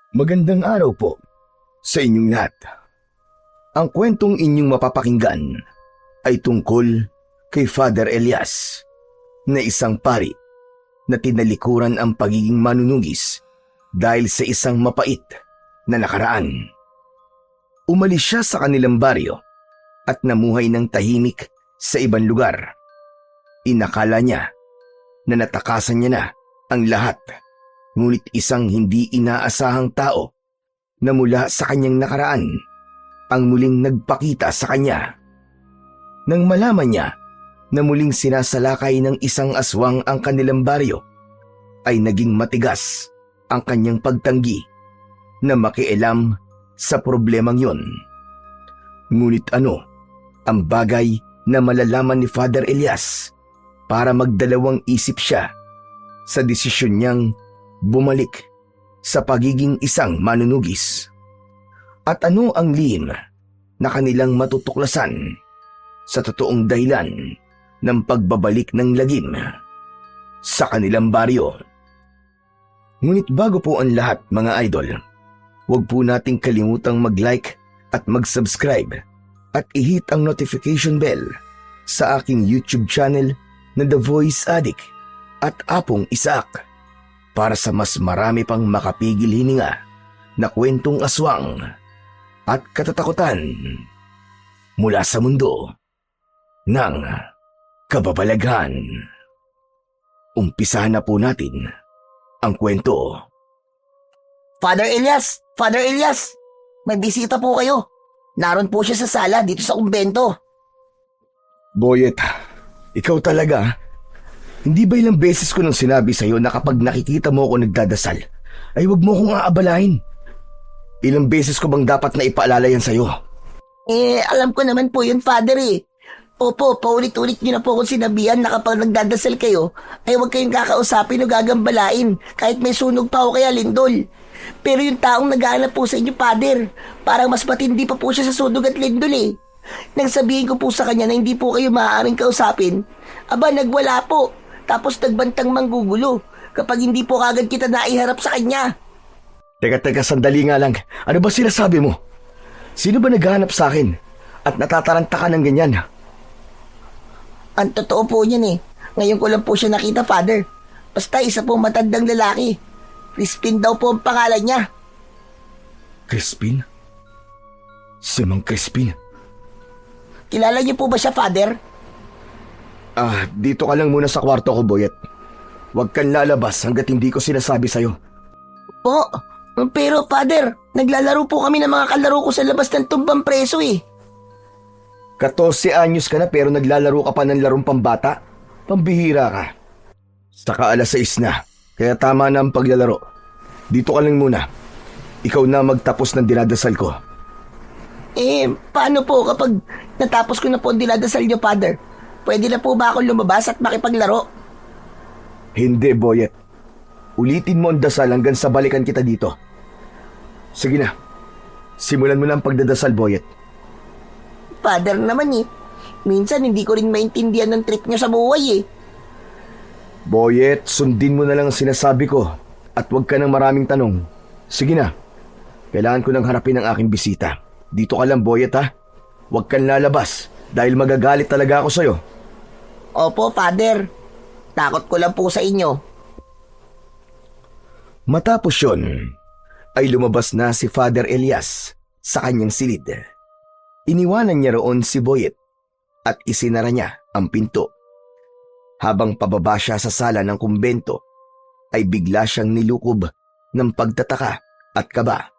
Magandang araw po sa inyong lahat. Ang kwentong inyong mapapakinggan ay tungkol kay Father Elias na isang pari na tinalikuran ang pagiging manunugis dahil sa isang mapait na nakaraan. Umalis siya sa kanilang baryo at namuhay ng tahimik sa ibang lugar. Inakala niya na natakasan niya na ang lahat, ngunit isang hindi inaasahang tao na mula sa kanyang nakaraan ang muling nagpakita sa kanya. Nang malaman niya na muling sinasalakay ng isang aswang ang kanilang baryo, ay naging matigas ang kanyang pagtanggi na makialam sa problemang yon. Ngunit ano ang bagay na malalaman ni Father Elias para magdalawang isip siya sa desisyon niyang bumalik sa pagiging isang manunugis? At ano ang lihim na kanilang matutuklasan sa totoong dahilan ng pagbabalik ng lagim sa kanilang baryo? Ngunit bago po ang lahat, mga idol, huwag po nating kalimutang mag-like at mag-subscribe at i-hit ang notification bell sa aking YouTube channel na The Voice Addict at Apong Isaac para sa mas marami pang makapigil hininga na kwentong aswang at katatakutan mula sa mundo ng kababalaghan. Umpisahan na po natin ang kwento. Father Elias! Father Elias! May bisita po kayo. Naroon po siya sa sala dito sa kumbento. Boyet, ikaw talaga. Hindi ba ilang beses ko nang sinabi sa'yo na kapag nakikita mo ako nagdadasal, ay huwag mo akong aabalahin? Ilang beses ko bang dapat na ipaalala yan sa'yo? Alam ko naman po yun, Father eh. Opo, paulit-ulit niyo na po akong sinabihan na kapag nagdadasal kayo, ay huwag kayong kakausapin o gagambalain kahit may sunog pa o kaya lindol. Pero yung taong naghahanap po sa inyo, Father, parang mas matindi pa po siya sa sunog at lindol eh. Nang sabihin ko po sa kanya na hindi po kayo maaaring kausapin, aba nagwala po. Tapos nagbantang manggugulo kapag hindi po kagad kita naiharap sa kanya. Teka, sandali nga lang. Ano ba sinasabi mo? Sino ba naghahanap sa akin at natataranta ka ng ganyan? Ang totoo po niyan eh. Ngayon ko lang po siya nakita, Father. Basta isa pong matandang lalaki. Crispin daw po ang pangalan niya. Crispin? Si Mang Crispin? Kilala niyo po ba siya, Father? Dito ka lang muna sa kwarto ko, Boyet. Huwag kang lalabas hanggat hindi ko sinasabi sa'yo. Po, pero Father, naglalaro po kami ng mga kalaro ko sa labas ng tumbang preso eh. 14 anyos ka na pero naglalaro ka pa ng larong pambata? Pambihira ka. Saka 6:00 na, kaya tama na ang paglalaro. Dito ka lang muna. Ikaw na magtapos ng dinadasal ko. Paano po kapag natapos ko na po ang dinadasal niyo, Father? Pwede na po ba akong lumabas at makipaglaro? Hindi, Boyet. Ulitin mo ang dasal hanggang sa balikan kita dito. Sige na. Simulan mo na ang pagdadasal, Boyet. Father naman eh. Minsan hindi ko rin maintindihan ng trip niyo sa buhay eh. Boyet, sundin mo na lang ang sinasabi ko at huwag ka ng maraming tanong. Sige na. Kailangan ko nang harapin ang aking bisita. Dito ka lang, Boyet, ha? Huwag kang lalabas dahil magagalit talaga ako sa'yo. Opo, Father. Takot ko lang po sa inyo. Matapos yun, ay lumabas na si Father Elias sa kanyang silid. Iniwanan niya roon si Boyet at isinara niya ang pinto. Habang pababa siya sa sala ng kumbento, ay bigla siyang nilukob ng pagtataka at kaba.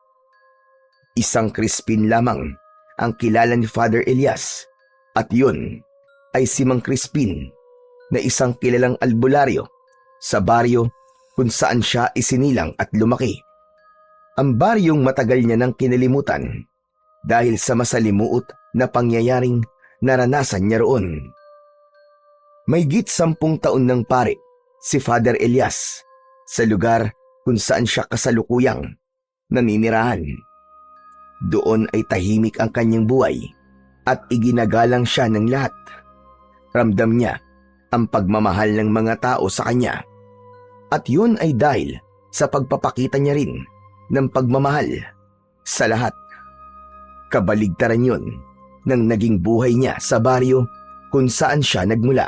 Isang Crispin lamang ang kilala ni Father Elias at yun ay si Mang Crispin na isang kilalang albularyo sa baryo kung saan siya isinilang at lumaki. Ang baryong matagal niya nang kinalimutan dahil sa masalimuot na pangyayaring naranasan niya roon. Mahigit 10 taon nang pare si Father Elias sa lugar kung saan siya kasalukuyang naninirahan. Doon ay tahimik ang kanyang buhay at iginagalang siya ng lahat. Ramdam niya ang pagmamahal ng mga tao sa kanya. At yun ay dahil sa pagpapakita niya rin ng pagmamahal sa lahat. Kabaligtaran yun ng naging buhay niya sa baryo kung saan siya nagmula.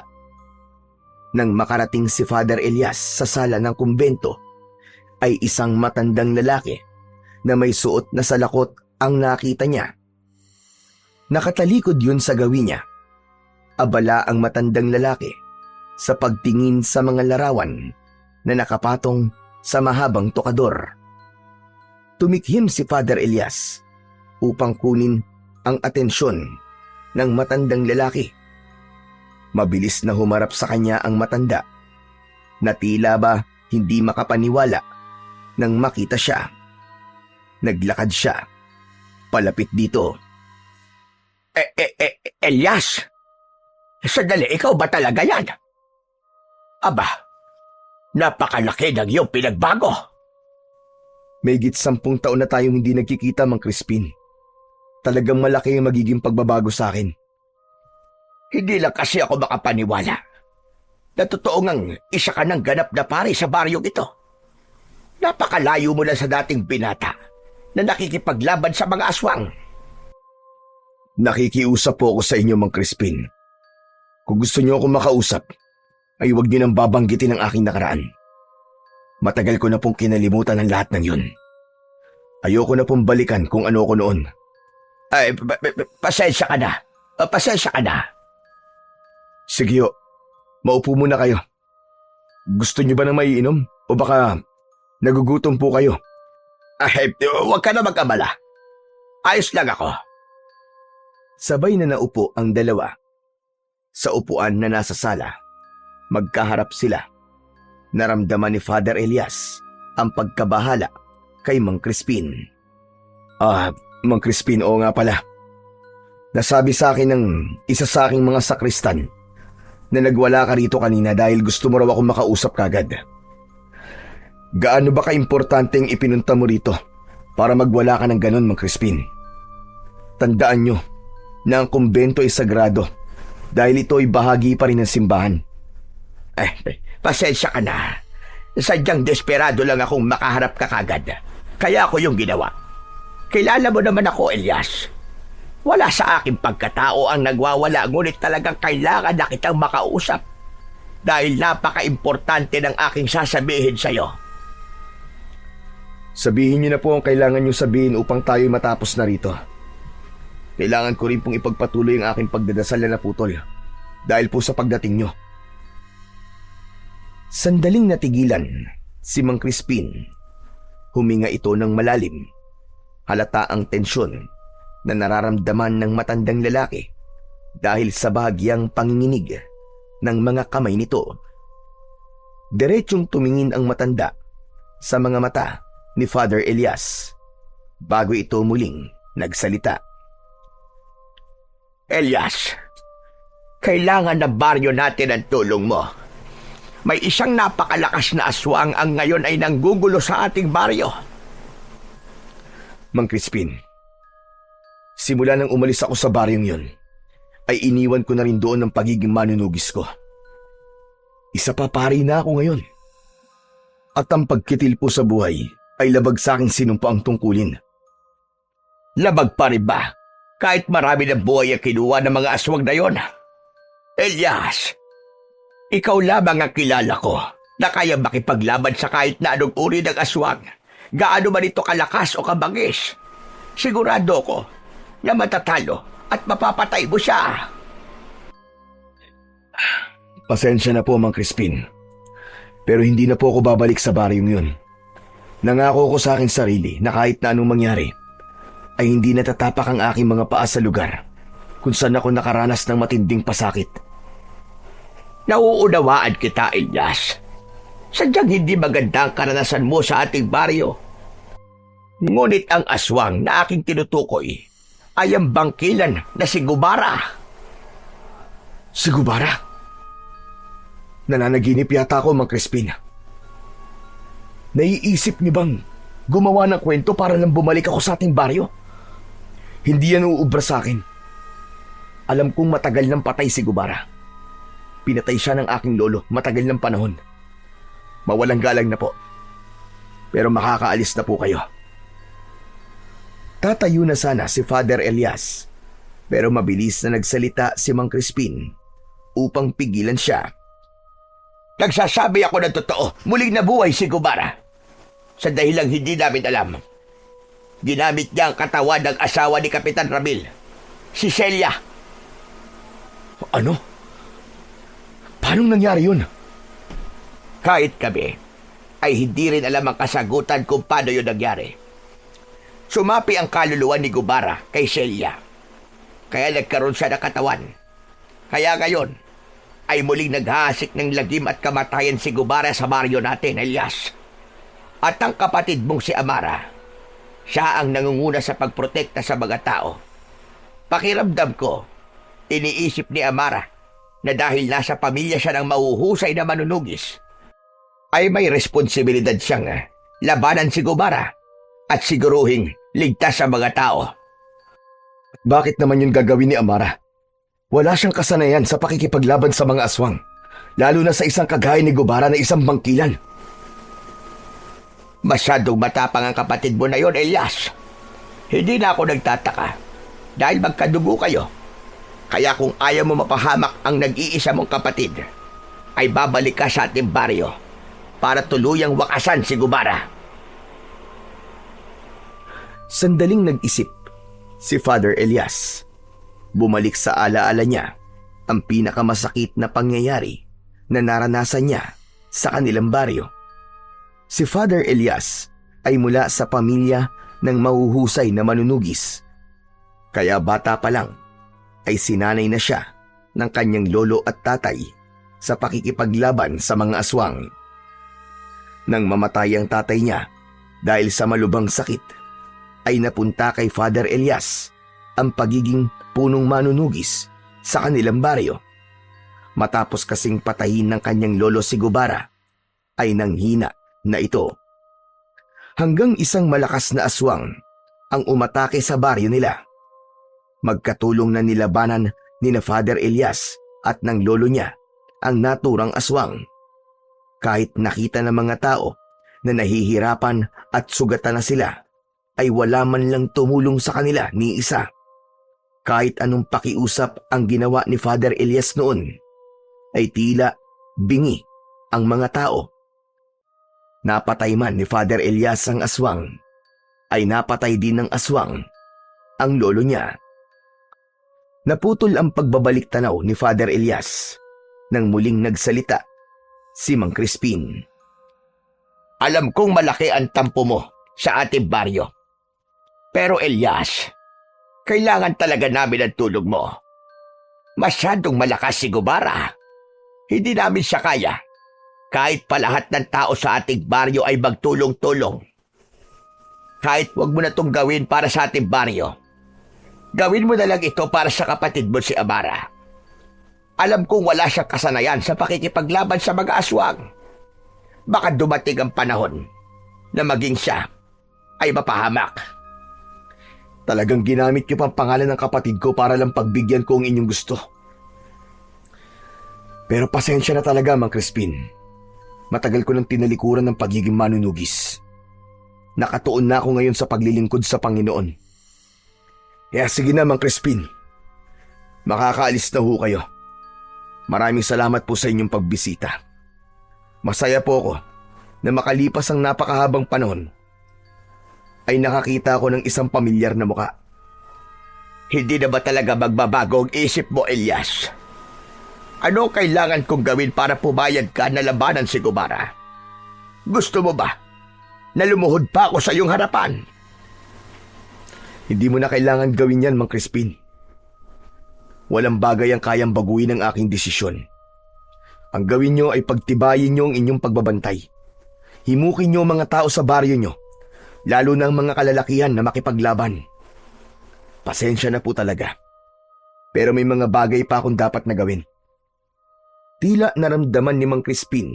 Nang makarating si Father Elias sa sala ng kumbento, ay isang matandang lalaki na may suot na salakot ang nakita niya. Nakatalikod yun sa gawin niya. Abala ang matandang lalaki sa pagtingin sa mga larawan na nakapatong sa mahabang tokador. Tumikhim si Father Elias upang kunin ang atensyon ng matandang lalaki. Mabilis na humarap sa kanya ang matanda na tila ba hindi makapaniwala nang makita siya. Naglakad siya palapit dito. Elias? Sandali, ikaw ba talaga yan? Aba, napakalaki ng iyong pinagbago. May 10 taon na tayong hindi nagkikita, Mang Crispin. Talagang malaki ang magiging pagbabago sa akin. Hindi lang kasi ako makapaniwala na totoo ngang isa ka ng ganap na pare sa baryong ito. Napakalayo mo na sa dating binata na nakikipaglaban sa mga aswang. Nakikiusap po ako sa inyo, Mang Crispin. Kung gusto niyo akong makausap, ay huwag niyo nang babanggitin ang aking nakaraan. Matagal ko na pong kinalimutan ang lahat ng yun. Ayoko na pong balikan kung ano ko noon. Ay, pasensya ka na. Pasensya ka na. Sige ho, maupo muna kayo. Gusto niyo ba ng maiinom? O baka nagugutom po kayo? Ay, huwag ka na mag-abala. Ayos lang ako. Sabay na naupo ang dalawa. Sa upuan na nasa sala, magkaharap sila. Naramdaman ni Father Elias ang pagkabahala kay Mang Crispin. Mang Crispin, oo nga pala. Nasabi sa akin ng isa sa aking mga sakristan na nagwala ka rito kanina dahil gusto mo raw akong makausap kagad. Gaano ba kaimportanteng ipinunta mo rito para magwala ka ng ganon, Mang Crispin? Tandaan nyo na ang kumbento ay sagrado dahil ito ay bahagi pa rin ng simbahan. Pasensya ka na. Sadyang desperado lang akong makaharap ka kagad. Kaya ako yung ginawa. Kilala mo naman ako, Elias. Wala sa aking pagkatao ang nagwawala, ngunit talagang kailangan na kitang makausap dahil napaka-importante ng aking sasabihin sa'yo. Sabihin niyo na po ang kailangan niyo sabihin upang tayo'y matapos na rito. Kailangan ko rin pong ipagpatuloy ang aking pagdadasal na naputol dahil po sa pagdating niyo. Sandaling natigilan si Mang Crispin. Huminga ito ng malalim. Halata ang tensyon na nararamdaman ng matandang lalaki dahil sa bahagyang panginginig ng mga kamay nito. Diretsyong tumingin ang matanda sa mga mata ni Father Elias bago ito muling nagsalita. Elias, kailangan na baryo natin ang tulong mo. May isang napakalakas na aswang ang ngayon ay nanggugulo sa ating baryo. Mang Crispin, simula nang umalis ako sa baryong yun, ay iniwan ko na rin doon ang pagiging manunugis ko. Isa pa pari na ako ngayon. At ang pagkitil po sa buhay ay labag sa akin sinumpa ang tungkulin. Labag pa rin ba? Kahit marami ng buhay ang kinuha ng mga aswang na yon. Elias, ikaw lamang ang kilala ko na kaya makipaglaban sa kahit na anong uri ng aswang. Gaano man ito kalakas o kabangis. Sigurado ko na matatalo at mapapatay mo siya. Pasensya na po, Mang Crispin. Pero hindi na po ako babalik sa baryong yun. Nangako ko sa aking sarili na kahit na anong mangyari, ay hindi natatapak ang aking mga paa sa lugar kung saan ako nakaranas ng matinding pasakit. Nauunawaan kita, Elias. Sadyang hindi maganda ang karanasan mo sa ating baryo. Ngunit ang aswang na aking tinutukoy ay ang bangkilan na si Gubara. Si Gubara? Nananaginip yata ako, Mang Crispin. Naiisip niyo bang gumawa ng kwento para lang bumalik ako sa ating baryo? Hindi yan uubra sa akin. Alam kong matagal nang patay si Gubara. Pinatay siya ng aking lolo matagal ng panahon. Mawalang galang na po. Pero makakaalis na po kayo. Magtatayo na sana si Father Elias, pero mabilis na nagsalita si Mang Crispin upang pigilan siya. Nagsasabi ako ng totoo, muling nabuhay si Gubara. Sa dahilang hindi namin alam. Ginamit niya ang katawan ng asawa ni Kapitan Ramil, si Celia. Ano? Paano nangyari yun? Kahit kami, ay hindi rin alam ang kasagutan kung paano yun nangyari. Sumapi ang kaluluwa ni Gubara kay Celia. Kaya nagkaroon siya ng katawan. Kaya ngayon, ay muling naghahasik ng lagim at kamatayan si Gubara sa baryo natin, Elias. At ang kapatid mong si Amara, siya ang nangunguna sa pagprotekta sa mga tao. Pakiramdam ko, iniisip ni Amara na dahil nasa pamilya siya ng mahuhusay na manunugis, ay may responsibilidad siyang labanan si Gubara at siguruhing ligtas sa mga tao. Bakit naman yun gagawin ni Amara? Wala siyang kasanayan sa pakikipaglaban sa mga aswang, lalo na sa isang kagaya ni Gubara na isang bangkilan. Masyadong matapang ang kapatid mo na yon, Elias. Hindi na ako nagtataka dahil magkadugo kayo. Kaya kung ayaw mo mapahamak ang nag-iisa mong kapatid, ay babalik ka sa ating baryo para tuluyang wakasan si Gubara. Sandaling nag-isip si Father Elias. Bumalik sa alaala niya ang pinakamasakit na pangyayari na naranasan niya sa kanilang baryo. Si Father Elias ay mula sa pamilya ng mahuhusay na manunugis. Kaya bata pa lang ay sinanay na siya ng kanyang lolo at tatay sa pakikipaglaban sa mga aswang. Nang mamatay ang tatay niya dahil sa malubhang sakit, ay napunta kay Father Elias ang pagiging punong manunugis sa kanilang baryo. Matapos kasing patayin ng kanyang lolo si Gubara, ay nanghina na ito. Hanggang isang malakas na aswang ang umatake sa baryo nila. Magkatulong na nilabanan ni na Father Elias at ng lolo niya ang naturang aswang. Kahit nakita ng mga tao na nahihirapan at sugatan na sila, ay wala man lang tumulong sa kanila ni isa. Kahit anong pakiusap ang ginawa ni Father Elias noon, ay tila bingi ang mga tao. Napatay man ni Father Elias ang aswang, ay napatay din ng aswang ang lolo niya. Naputol ang pagbabalik tanaw ni Father Elias nang muling nagsalita si Mang Crispin. Alam kong malaki ang tampo mo sa ating baryo. Pero Elias, kailangan talaga namin ang tulog mo. Masyadong malakas si Gubara. Hindi namin siya kaya. Kahit pa lahat ng tao sa ating baryo ay magtulong-tulong. Kahit wag mo na itong gawin para sa ating baryo, gawin mo na lang ito para sa kapatid mo si Amara. Alam kong wala siyang kasanayan sa pakikipaglaban sa mga aswang. Baka dumating ang panahon na maging siya ay mapahamak. Talagang ginamit niyo pang pangalan ng kapatid ko para lang pagbigyan ko ang inyong gusto. Pero pasensya na talaga, Mang Crispin. Matagal ko nang tinalikuran ng pagiging manunugis. Nakatuon na ako ngayon sa paglilingkod sa Panginoon. Kaya sige na, Mang Crispin. Makakaalis na ho kayo. Maraming salamat po sa inyong pagbisita. Masaya po ako na makalipas ang napakahabang panahon ay nakakita ako ng isang pamilyar na muka. Hindi na ba talaga magbabago ang isip mo, Elias? Ano kailangan kong gawin para pumayag ka na labanan si Gubara? Gusto mo ba na lumuhod pa ako sa iyong harapan? Hindi mo na kailangan gawin yan, Mang Crispin. Walang bagay ang kayang baguhin ang aking desisyon. Ang gawin nyo ay pagtibayin nyo ang inyong pagbabantay. Himukin nyo ang mga tao sa baryo nyo, lalo na ang mga kalalakihan na makipaglaban. Pasensya na po talaga. Pero may mga bagay pa akong dapat na gawin. Tila naramdaman ni Mang Crispin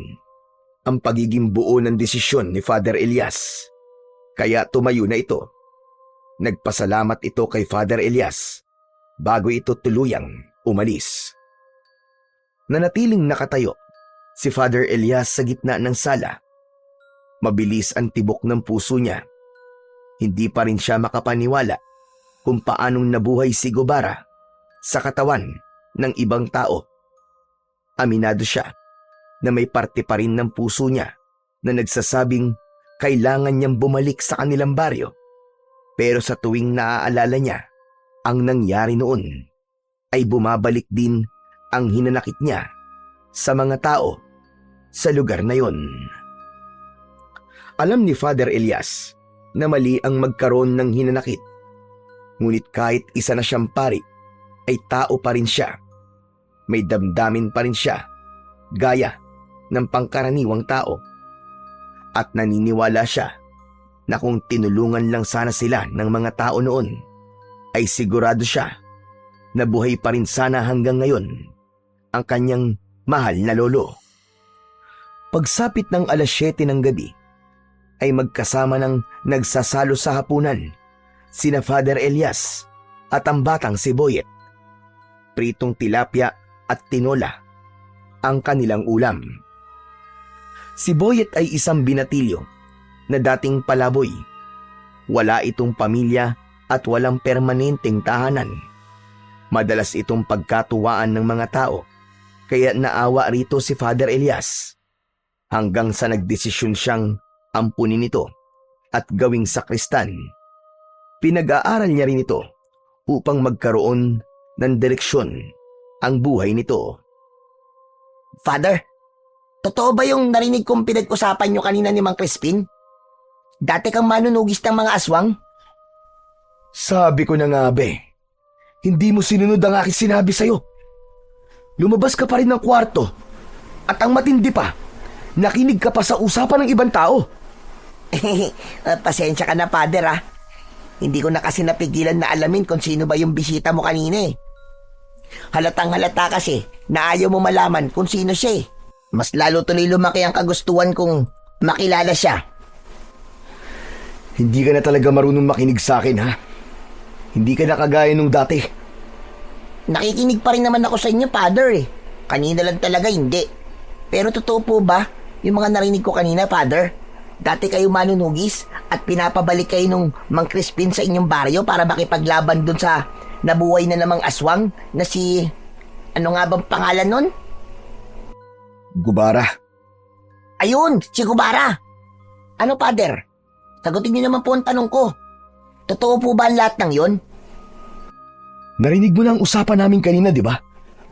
ang pagiging buo ng desisyon ni Father Elias. Kaya tumayo na ito. Nagpasalamat ito kay Father Elias bago ito tuluyang umalis. Nanatiling nakatayo si Father Elias sa gitna ng sala. Mabilis ang tibok ng puso niya. Hindi pa rin siya makapaniwala kung paanong nabuhay si Gubara sa katawan ng ibang tao. Aminado siya na may parte pa rin ng puso niya na nagsasabing kailangan niyang bumalik sa kanilang baryo. Pero sa tuwing naaalala niya ang nangyari noon, ay bumabalik din ang hinanakit niya sa mga tao sa lugar na yon. Alam ni Father Elias na mali ang magkaroon ng hinanakit. Ngunit kahit isa na siyang pari, ay tao pa rin siya. May damdamin pa rin siya, gaya ng pangkaraniwang tao. At naniniwala siya na kung tinulungan lang sana sila ng mga tao noon, ay sigurado siya na buhay pa rin sana hanggang ngayon ang kanyang mahal na lolo. Pagsapit ng 7:00 ng gabi, ay magkasama ng nagsasalo sa hapunan sina Father Elias at ang batang si Boyet. Pritong tilapia at tinola ang kanilang ulam. Si Boyet ay isang binatilyo na dating palaboy. Wala itong pamilya at walang permanenteng tahanan. Madalas itong pagkatuwaan ng mga tao, kaya naawa rito si Father Elias. Hanggang sa nagdesisyon siyang ampunin ito at gawing sakristan. Pinag-aaral niya rin ito upang magkaroon ng direksyon ang buhay nito. Father, totoo ba yung narinig kong pinag-usapan nyo kanina ni Mang Crispin? Dati kang manunugis ng mga aswang? Sabi ko na nga be, hindi mo sinunod ang aking sinabi sa'yo. Lumabas ka pa rin ng kwarto at ang matindi pa, nakinig ka pa sa usapan ng ibang tao. Pasensya ka na, Father, ah. Hindi ko na kasi napigilan na alamin kung sino ba yung bisita mo kanina eh. Halatang halata kasi na ayaw mo malaman kung sino siya eh. Mas lalo tuloy lumaki ang kagustuhan kong makilala siya. Hindi ka na talaga marunong makinig sa akin, ha? Hindi ka na kagaya nung dati. Nakikinig pa rin naman ako sa inyo, Father eh. Kanina lang talaga hindi. Pero totoo po ba yung mga narinig ko kanina, Father? Dati kayo manunugis at pinapabalik kayo nung Mang Crispin sa inyong baryo para makipaglaban dun sa nabuhay na namang aswang na si... Ano nga bang pangalan nun? Gubara. Ayun, si Gubara. Ano, Father? Sagutin niyo naman po ang tanong ko. Totoo po ba ang lahat ng yon? Narinig mo na ang usapan namin kanina, di ba?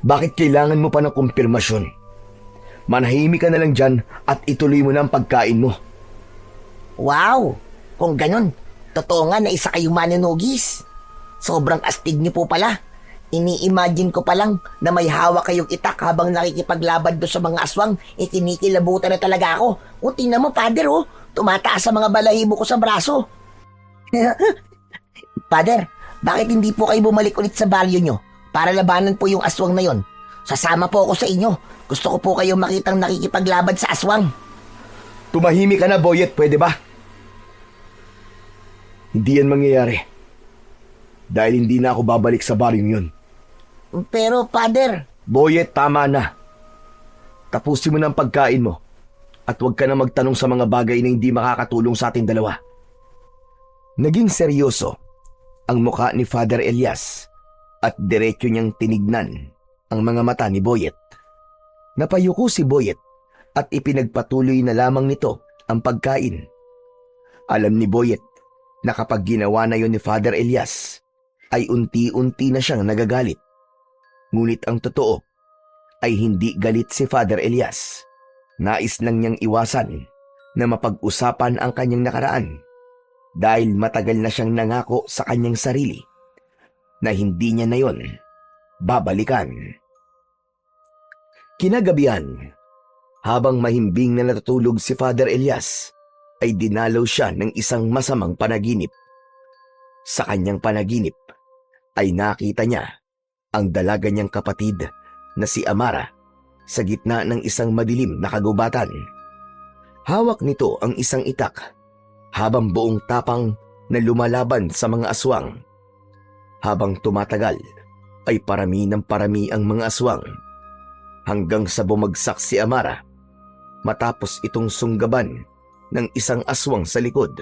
Bakit kailangan mo pa ng kumpirmasyon? Manahimik ka na lang dyan at ituloy mo na ang pagkain mo. Wow! Kung ganun, totoo nga na isa kayong manunugis. Sobrang astig niyo po pala. Ini-imagine ko pa lang na may hawak kayong itak habang nakikipaglaban doon sa mga aswang. Kinikilabutan na talaga ako. O, tingnan mo, Father, oh. Tumataas sa mga balahibo ko sa braso. Father, bakit hindi po kayo bumalik ulit sa baryo nyo para labanan po yung aswang na yon? Sasama po ako sa inyo. Gusto ko po kayong makitang nakikipaglaban sa aswang. Tumahimik ka na, Boyet, pwede ba? Hindi yan mangyayari. Dahil hindi na ako babalik sa baryong yun. Pero, Father... Boyet, tama na. Tapusin mo na ang pagkain mo. At huwag ka na magtanong sa mga bagay na hindi makakatulong sa ating dalawa. Naging seryoso ang mukha ni Father Elias at diretso niyang tinignan ang mga mata ni Boyet. Napayuko si Boyet at ipinagpatuloy na lamang nito ang pagkain. Alam ni Boyet na kapag ginawa na yon ni Father Elias, ay unti-unti na siyang nagagalit. Ngunit ang totoo ay hindi galit si Father Elias. Nais lang niyang iwasan na mapag-usapan ang kanyang nakaraan dahil matagal na siyang nangako sa kanyang sarili na hindi niya na yon babalikan. Kinagabihan, habang mahimbing na natutulog si Father Elias, ay dinalaw siya ng isang masamang panaginip. Sa kanyang panaginip ay nakita niya ang dalaga niyang kapatid na si Amara sa gitna ng isang madilim na kagubatan. Hawak nito ang isang itak habang buong tapang na lumalaban sa mga aswang. Habang tumatagal ay parami ng parami ang mga aswang hanggang sa bumagsak si Amara matapos itong sunggaban ng isang aswang sa likod.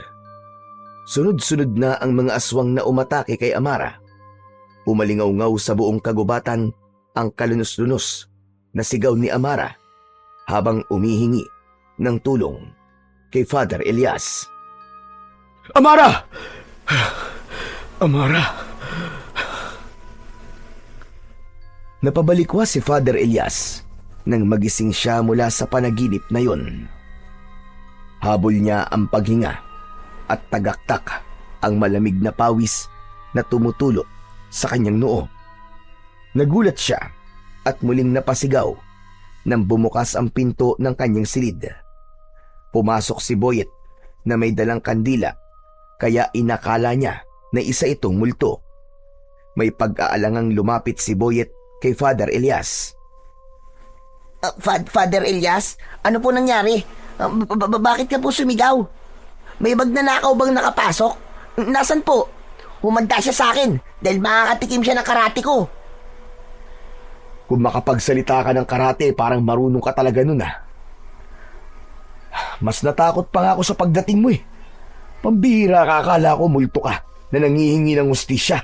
Sunod-sunod na ang mga aswang na umatake kay Amara. Umalingaw-ngaw sa buong kagubatan ang kalunos-lunos na sigaw ni Amara habang umihingi ng tulong kay Father Elias. Amara! Amara! Napabalikwa si Father Elias nang magising siya mula sa panaginip na yun. Habol niya ang paghinga at tagaktak ang malamig na pawis na tumutulo sa kanyang noo. Nagulat siya at muling napasigaw nang bumukas ang pinto ng kanyang silid. Pumasok si Boyet na may dalang kandila kaya inakala niya na isa itong multo. May pag-aalangang lumapit si Boyet kay Father Elias. Father Elias, ano po nangyari? Bakit ka po sumigaw? May magnanakaw bang nakapasok? Nasaan po? Humanda siya sa akin dahil makakatikim siya ng karate ko. Kung makapagsalita ka ng karate, parang marunong ka talaga nun ah. Mas natakot pa nga ako sa pagdating mo eh. Pambihira ka, akala ko multo ka na nangihingi ng hustisya.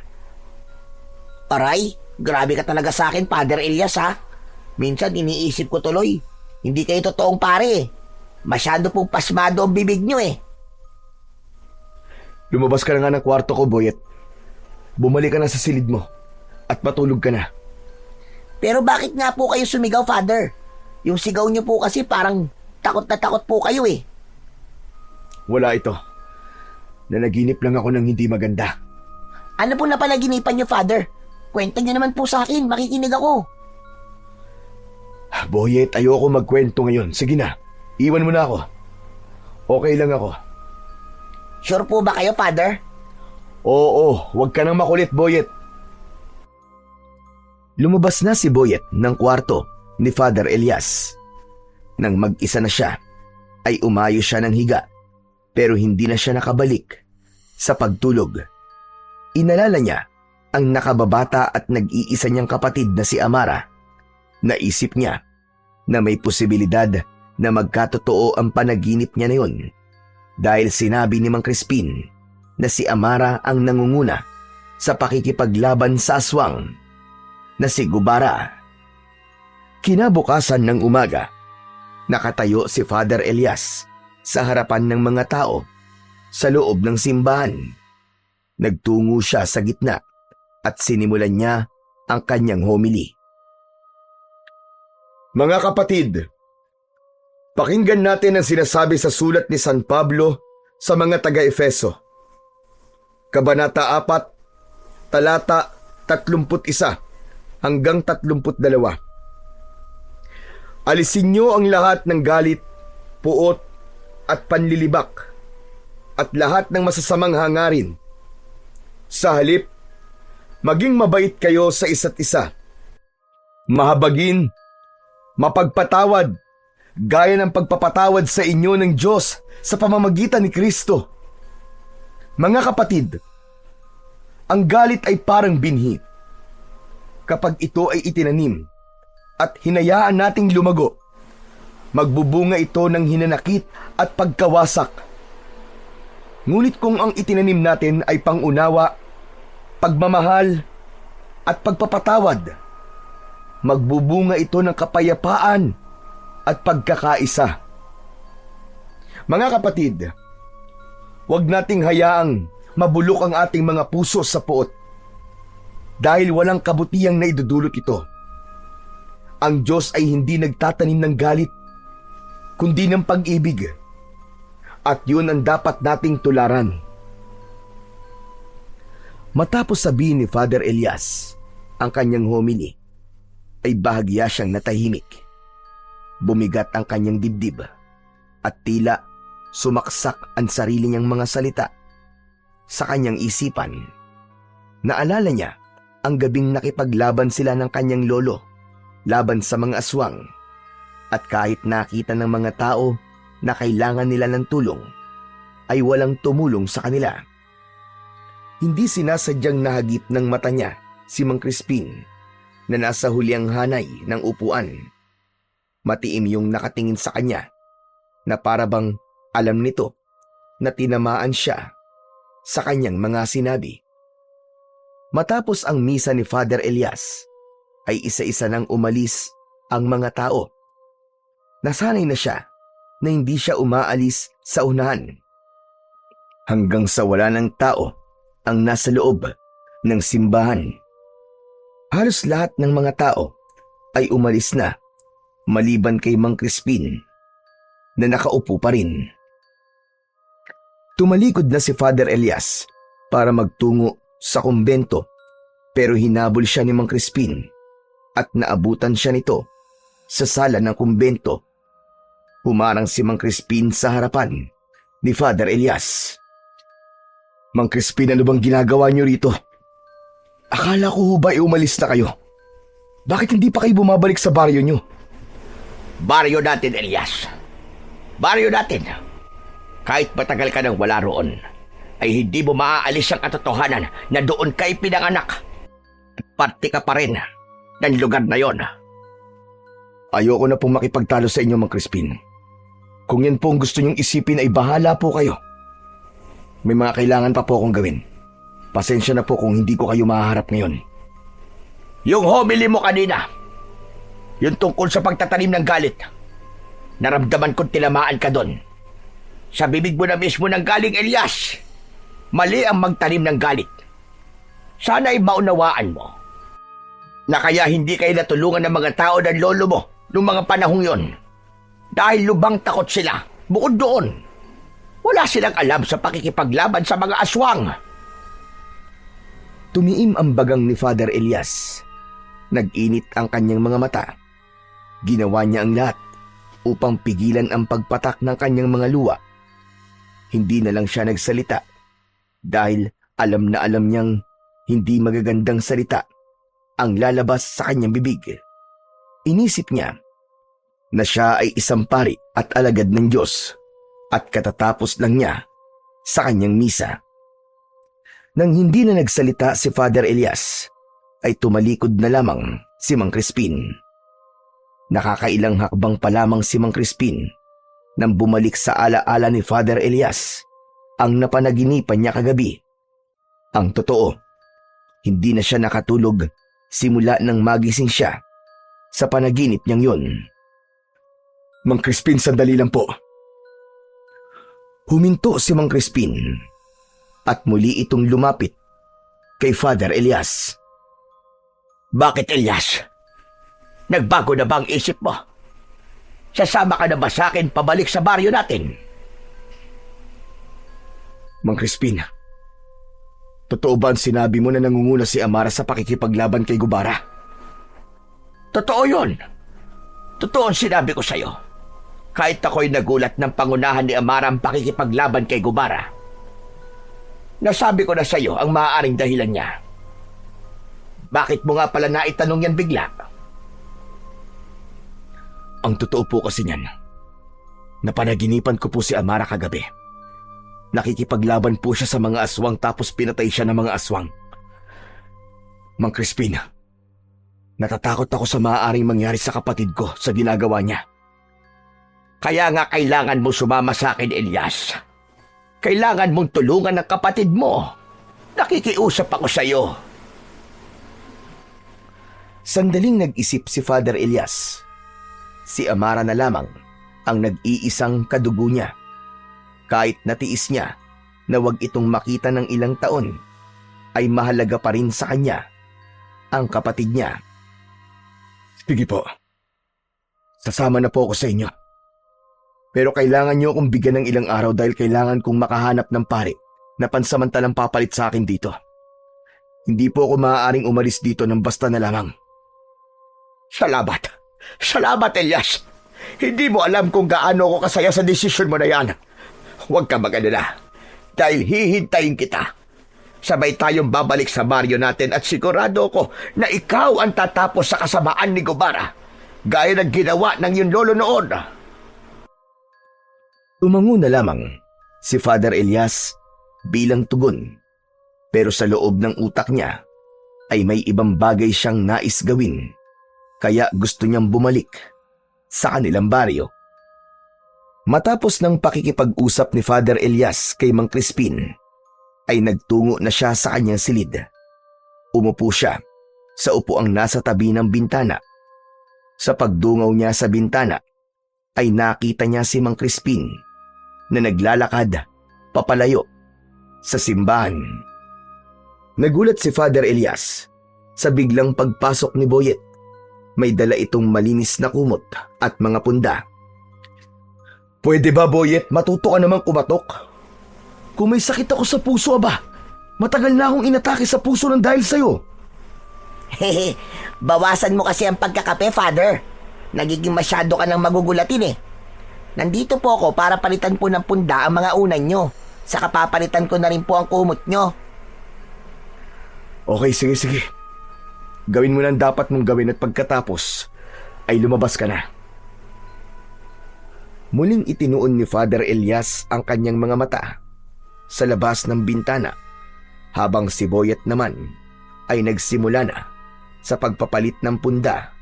Aray, grabe ka talaga sa akin, Father Elias ha. Minsan iniisip ko tuloy, hindi kayo totoong pare eh. Masyado pong pasmado ang bibig nyo eh. Lumabas ka na nga ng kwarto ko, Boyet. Bumalik ka na sa silid mo at matulog ka na. Pero bakit nga po kayo sumigaw, Father? Yung sigaw nyo po kasi parang takot na takot po kayo eh. Wala ito. Nanaginip lang ako ng hindi maganda. Ano po na panaginipan nyo, Father? Kwenta nyo naman po sa akin, makikinig ako. Boyet, ayoko magkwento ngayon. Sige na, iwan mo na ako. Okay lang ako. Sure po ba kayo, Father? Oo, huwag ka nang makulit, Boyet. Lumabas na si Boyet ng kwarto ni Father Elias. Nang mag-isa na siya, ay umayo siya ng higa, pero hindi na siya nakabalik sa pagtulog. Inalala niya ang nakababata at nag-iisa niyang kapatid na si Amara. Naisip niya na may posibilidad na magkatotoo ang panaginip niya na yun dahil sinabi ni Mang Crispin na si Amara ang nangunguna sa pakikipaglaban sa aswang na si Gubara. Kinabukasan ng umaga, nakatayo si Father Elias sa harapan ng mga tao sa loob ng simbahan. Nagtungo siya sa gitna at sinimulan niya ang kanyang homily. Mga kapatid, pakinggan natin ang sinasabi sa sulat ni San Pablo sa mga taga-Efeso. Kabanata 4, talata 31 hanggang 32. Alisin niyo ang lahat ng galit, puot at panlilibak at lahat ng masasamang hangarin. Sa halip, maging mabait kayo sa isa't isa. Mahabagin, mapagpatawad, gaya ng pagpapatawad sa inyo ng Diyos sa pamamagitan ni Kristo. Mga kapatid, ang galit ay parang binhi. Kapag ito ay itinanim at hinayaan nating lumago, magbubunga ito ng hinanakit at pagkawasak. Ngunit kung ang itinanim natin ay pangunawa, pagmamahal at pagpapatawad, magbubunga ito ng kapayapaan at pagkakaisa. Mga kapatid, huwag nating hayaang mabulok ang ating mga puso sa puot dahil walang kabutihang naidudulot ito. Ang Diyos ay hindi nagtatanim ng galit, kundi ng pag-ibig. At yun ang dapat nating tularan. Matapos sabihin ni Father Elias ang kanyang homily, ay bahagya siyang natahimik. Bumigat ang kanyang dibdib at tila sumaksak ang sarili niyang mga salita sa kanyang isipan. Naalala niya ang gabing nakipaglaban sila ng kanyang lolo laban sa mga aswang, at kahit nakita ng mga tao na kailangan nila ng tulong, ay walang tumulong sa kanila. Hindi sinasadyang nahagip ng mata niya si Mang Crispin na nasa huliang hanay ng upuan. Matiim yung nakatingin sa kanya na para bang alam nito na tinamaan siya sa kanyang mga sinabi. Matapos ang misa ni Father Elias, ay isa-isa nang umalis ang mga tao. Nasanay na siya na hindi siya umaalis sa unahan. Hanggang sa wala ng tao ang nasa loob ng simbahan. Halos lahat ng mga tao ay umalis na maliban kay Mang Crispin na nakaupo pa rin. Tumalikod na si Father Elias para magtungo sa kumbento pero hinabol siya ni Mang Crispin at naabutan siya nito sa sala ng kumbento. Humarang si Mang Crispin sa harapan ni Father Elias. Mang Crispin, ano bang ginagawa niyo rito? Akala ko ba umalis na kayo? Bakit hindi pa kayo bumabalik sa baryo niyo? Baryo natin, Elias. Baryo natin. Kahit matagal ka nang wala roon, ay hindi mo maaalis ang katotohanan na doon kay pinanganak. Parte ka pa rin ng lugar na yon. Ayoko na pong makipagtalo sa inyo, Mang Crispin. Kung yan po ang gusto niyong isipin ay bahala po kayo. May mga kailangan pa po akong gawin. Pasensya na po kung hindi ko kayo mahaharap ngayon. Yung homily mo kanina, yung tungkol sa pagtatanim ng galit, naramdaman kong tinamaan ka doon. Sa bibig mo na mismo ng galing, Elias. Mali ang magtanim ng galit. Sana ay maunawaan mo na kaya hindi kayo natulungan ng mga tao ng lolo mo noong mga panahong yon. Dahil lubang takot sila. Bukod doon, wala silang alam sa pakikipaglaban sa mga aswang. Tumiim ang bagang ni Father Elias. Nag-init ang kanyang mga mata. Ginawa niya ang lahat upang pigilan ang pagpatak ng kanyang mga luha. Hindi na lang siya nagsalita dahil alam na alam niyang hindi magagandang salita ang lalabas sa kanyang bibig. Inisip niya na siya ay isang pari at alagad ng Diyos at katatapos lang niya sa kanyang misa. Nang hindi na nagsalita si Father Elias, ay tumalikod na lamang si Mang Crispin. Nakakailang hakbang pa lamang si Mang Crispin nang bumalik sa alaala ni Father Elias ang napanaginipan niya kagabi. Ang totoo, hindi na siya nakatulog simula nang magising siya sa panaginip niyang yon. Mang Crispin, sandali lang po. Huminto si Mang Crispin at muli itong lumapit kay Father Elias. Bakit, Elias? Nagbago na ba ang isip mo? Sasama ka na ba sa akin pabalik sa baryo natin? Mang Crispin, totoo ba ang sinabi mo na nangunguna si Amara sa pakikipaglaban kay Gubara? Totoo yun. Totoo ang sinabi ko sa'yo. Kahit ako'y nagulat ng pangunahan ni Amara ang pakikipaglaban kay Gubara. Nasabi ko na sa'yo ang maaaring dahilan niya. Bakit mo nga pala naitanong yan bigla? Ang totoo po kasi niyan, napanaginipan ko po si Amara kagabi. Nakikipaglaban po siya sa mga aswang tapos pinatay siya ng mga aswang. Mang Crispin, natatakot ako sa maaaring mangyari sa kapatid ko sa ginagawa niya. Kaya nga kailangan mo sumama sa akin, Elias. Kailangan mong tulungan ang kapatid mo. Nakikiusap ako sa iyo. Sandaling nag-isip si Father Elias. Si Amara na lamang ang nag-iisang kadugo niya. Kahit natiis niya na wag itong makita ng ilang taon, ay mahalaga pa rin sa kanya ang kapatid niya. Sige po, sasama na po ako sa inyo. Pero kailangan niyo akong bigyan ng ilang araw dahil kailangan kong makahanap ng pari na pansamantalang papalit sa akin dito. Hindi po ako maaaring umalis dito ng basta na lamang. Salamat. Salamat, Elias. Hindi mo alam kung gaano ako kasaya sa desisyon mo na yan. Huwag ka mag-alala. Dahil hihintayin kita. Sabay tayong babalik sa baryo natin at sigurado ko na ikaw ang tatapos sa kasamaan ni Gubara. Gaya ng ginawa ng iyong lolo noon. Umango na lamang si Father Elias bilang tugon. Pero sa loob ng utak niya ay may ibang bagay siyang nais gawin. Kaya gusto niyang bumalik sa kanilang baryo. Matapos ng pakikipag-usap ni Father Elias kay Mang Crispin, ay nagtungo na siya sa kanyang silid. Umupo siya sa upuang nasa tabi ng bintana. Sa pagdungaw niya sa bintana ay nakita niya si Mang Crispin na naglalakad papalayo sa simbahan. Nagulat si Father Elias sa biglang pagpasok ni Boyet. May dala itong malinis na kumot at mga punda. "Pwede ba, Boyet, matuto ka namang kumatok? Kung may sakit ako sa puso, aba, matagal na akong inatake sa puso ng dahil sa'yo." Hehe, bawasan mo kasi ang pagkakape, Father. Nagiging masyado ka nang magugulatin eh. Nandito po ako para palitan po ng punda ang mga unan nyo. Saka papalitan ko na rin po ang kumot nyo. Okay, sige. Gawin mo lang dapat mong gawin at pagkatapos ay lumabas ka na. Muling itinuon ni Father Elias ang kanyang mga mata sa labas ng bintana habang si Boyet naman ay nagsimula na sa pagpapalit ng punda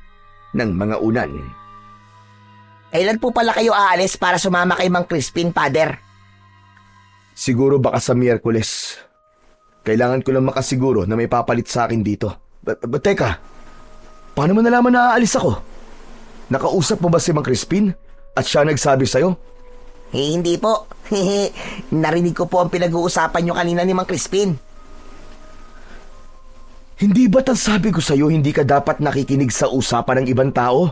ng mga unan. Kailan po pala kayo aalis para sumama kay Mang Crispin, Father? Siguro baka sa Miyerkules. Kailangan ko lang makasiguro na may papalit sa akin dito. Teka, paano mo nalaman na aalis ako? Nakausap mo ba si Mang Crispin at siya nagsabi sa'yo? Hindi po. Narinig ko po ang pinag-uusapan nyo kanina ni Mang Crispin. Hindi ba't ang sabi ko sa'yo hindi ka dapat nakikinig sa usapan ng ibang tao?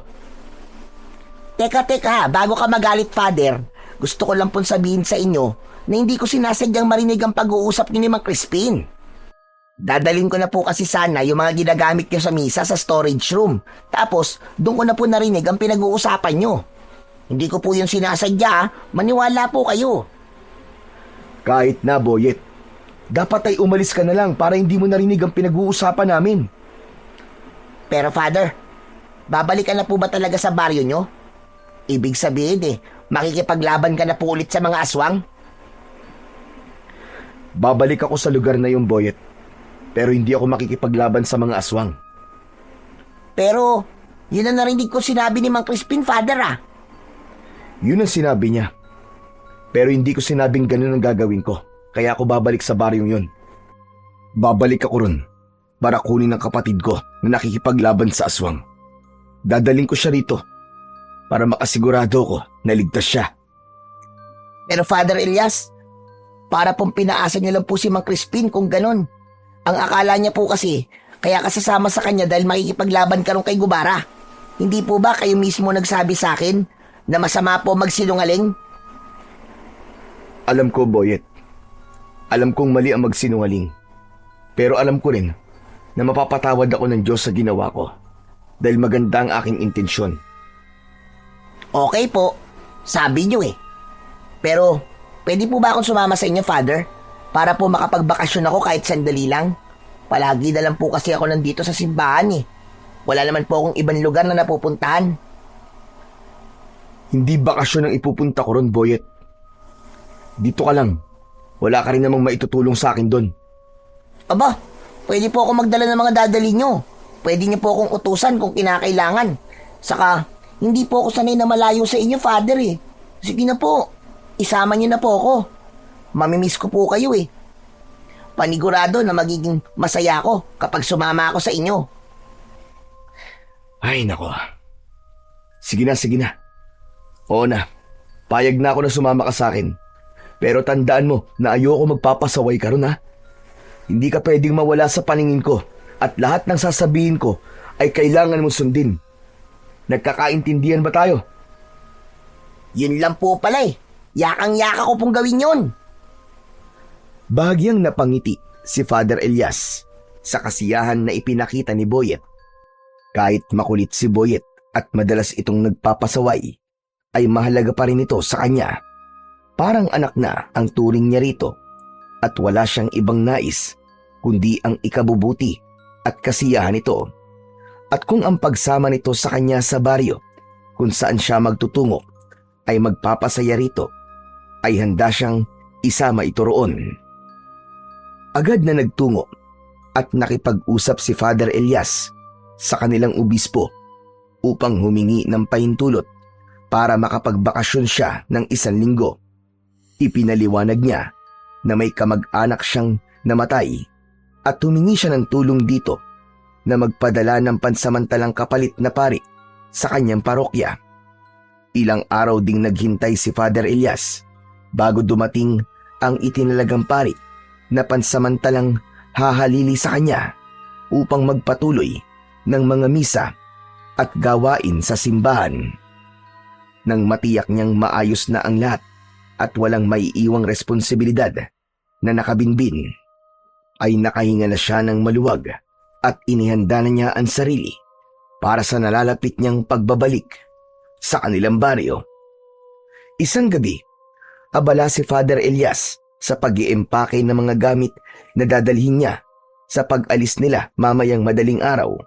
Teka, bago ka magalit, Father, gusto ko lang pong sabihin sa inyo na hindi ko sinasadyang marinig ang pag-uusap niyo ni Mang Crispin. Dadalhin ko na po kasi sana yung mga ginagamit niyo sa misa sa storage room. Tapos, doon ko na po narinig ang pinag-uusapan niyo. Hindi ko po yung sinasadya, maniwala po kayo. Kahit na, Boyet. Dapat ay umalis ka na lang para hindi mo narinig ang pinag-uusapan namin. Pero Father, babalikan na po ba talaga sa baryo nyo? Ibig sabihin makikipaglaban ka na po ulit sa mga aswang? Babalik ako sa lugar na yung, Boyet. Pero hindi ako makikipaglaban sa mga aswang. Pero, yun ang narinig ko sinabi ni Mang Crispin, Father Yun ang sinabi niya. Pero hindi ko sinabing ganun ang gagawin ko. Kaya ako babalik sa baryong yun. Babalik ako ron para kunin ang kapatid ko na nakikipaglaban sa aswang. Dadaling ko siya rito para makasigurado ko na ligtas siya. Pero Father Elias, para pong pinaasa niyo lang po si Mang Crispin kung ganun. Ang akala niya po kasi, kaya kasasama sa kanya dahil makikipaglaban ka ron kay Gubara. Hindi po ba kayo mismo nagsabi sa akin na masama po magsinungaling? Alam ko, Boyet. Alam kong mali ang magsinungaling. Pero alam ko rin na mapapatawad ako ng Diyos sa ginawa ko dahil maganda ang aking intensyon. Okay po, sabi niyo Pero, pwede po ba akong sumama sa inyo, Father? Para po makapagbakasyon ako kahit sandali lang. Palagi na lang po kasi ako nandito sa simbahan Wala naman po akong ibang lugar na napupuntahan. Hindi bakasyon ang ipupunta ko ron, Boyet. Dito ka lang. Wala ka rin namang maitutulong sa akin doon. Aba, pwede po ako magdala ng mga dadali nyo. Pwede niyo po akong utusan kung kinakailangan. Saka, hindi po ako sanay na malayo sa inyo, Father Sige na po, isama niyo na po ako. Mamimiss ko po kayo Panigurado na magiging masaya ako kapag sumama ako sa inyo. Ay, nako. Sige na. Oo na, payag na ako na sumama ka sa akin. Pero tandaan mo na ayoko magpapasaway ka ron, ha? Hindi ka pwedeng mawala sa paningin ko at lahat ng sasabihin ko ay kailangan mo sundin. Nagkakaintindihan ba tayo? Yun lang po pala Yakang-yaka ko pong gawin yun. Bahagyang napangiti si Father Elias sa kasiyahan na ipinakita ni Boyet. Kahit makulit si Boyet at madalas itong nagpapasaway, ay mahalaga pa rin ito sa kanya. Parang anak na ang turing niya rito at wala siyang ibang nais kundi ang ikabubuti at kasiyahan nito. At kung ang pagsama nito sa kanya sa baryo kung saan siya magtutungo ay magpapasaya rito, ay handa siyang isama ito roon. Agad na nagtungo at nakipag-usap si Father Elias sa kanilang obispo upang humingi ng pahintulot para makapagbakasyon siya ng 1 linggo. Ipinaliwanag niya na may kamag-anak siyang namatay at humingi siya ng tulong dito na magpadala ng pansamantalang kapalit na pari sa kanyang parokya. Ilang araw ding naghintay si Father Elias bago dumating ang itinalagang pari na pansamantalang hahalili sa kanya upang magpatuloy ng mga misa at gawain sa simbahan. Nang matiyak niyang maayos na ang lahat at walang maiiwang responsibilidad na nakabinbin, ay nakahinga na siya ng maluwag at inihanda na niya ang sarili para sa nalalapit niyang pagbabalik sa kanilang baryo. Isang gabi, abala si Father Elias sa pag-iempake ng mga gamit na dadalhin niya sa pag-alis nila mamayang madaling araw.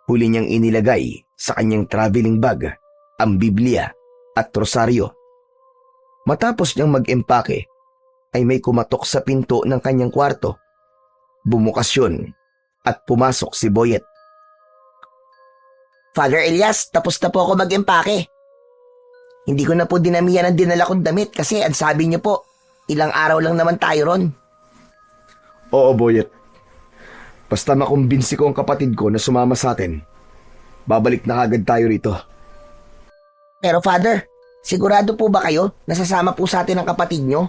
Huli niyang inilagay sa kanyang traveling bag ang Biblia at rosaryo. Matapos niyang mag-empake, ay may kumatok sa pinto ng kanyang kwarto. Bumukas yun at pumasok si Boyet. Father Elias, tapos na po ako mag-empake. Hindi ko na po dinamihan ang dinala kong damit kasi ang sabi niyo po, ilang araw lang naman tayo ron. Oo, Boyet. Basta makumbinsi ko ang kapatid ko na sumama sa atin, babalik na agad tayo rito. Pero Father, sigurado po ba kayo na sasama po sa atin ang kapatid niyo?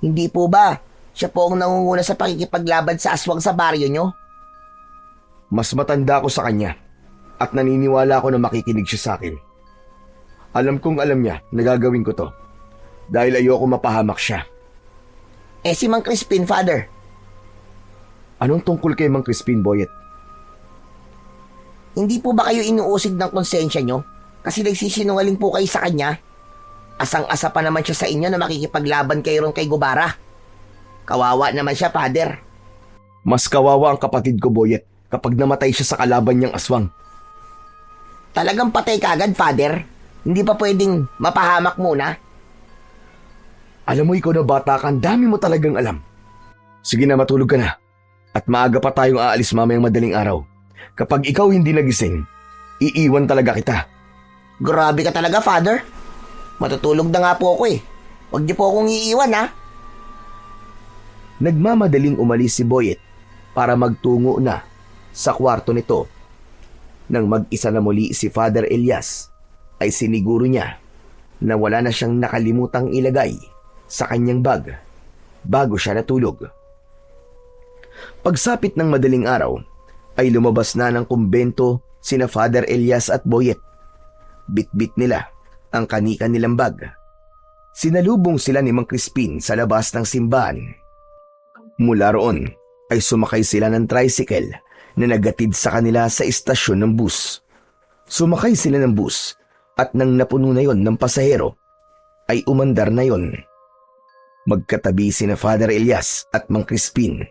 Hindi po ba siya po ang nangunguna sa pakikipaglaban sa aswang sa baryo niyo? Mas matanda ako sa kanya at naniniwala ako na makikinig siya sa akin. Alam kong alam niya na gagawin ko to dahil ayoko mapahamak siya. Eh si Mang Crispin, Father? Anong tungkol kay Mang Crispin, Boyet? Hindi po ba kayo inuusig ng konsensya nyo? Kasi nagsisinungaling po kayo sa kanya. Asang-asa pa naman siya sa inyo na makikipaglaban kayo ron kay Gubara. Kawawa naman siya, Father. Mas kawawa ang kapatid ko, Boyet, kapag namatay siya sa kalaban niyang aswang. Talagang patay ka agad, Father? Hindi pa pwedeng mapahamak muna? Alam mo, ikaw na bata ka, ang dami mo talagang alam. Sige na, matulog ka na. At maaga pa tayong aalis mamayang madaling araw. Kapag ikaw hindi nagising, iiwan talaga kita. Grabe ka talaga, Father. Matutulog na nga po ako eh. Huwag niyo po akong iiwan, ha? Nagmamadaling umalis si Boyet para magtungo na sa kwarto nito. Nang mag-isa na muli si Father Elias, ay siniguro niya na wala na siyang nakalimutang ilagay sa kanyang bag bago siya natulog. Pagsapit ng madaling araw, ay lumabas na ng kumbento sina Father Elias at Boyet. Bit-bit nila ang kanika nilang bag. Sinalubong sila ni Mang Crispin sa labas ng simbahan. Mula roon ay sumakay sila ng tricycle na naghatid sa kanila sa istasyon ng bus. Sumakay sila ng bus at nang napuno na yon ng pasahero, ay umandar na yon. Magkatabi sina Father Elias at Mang Crispin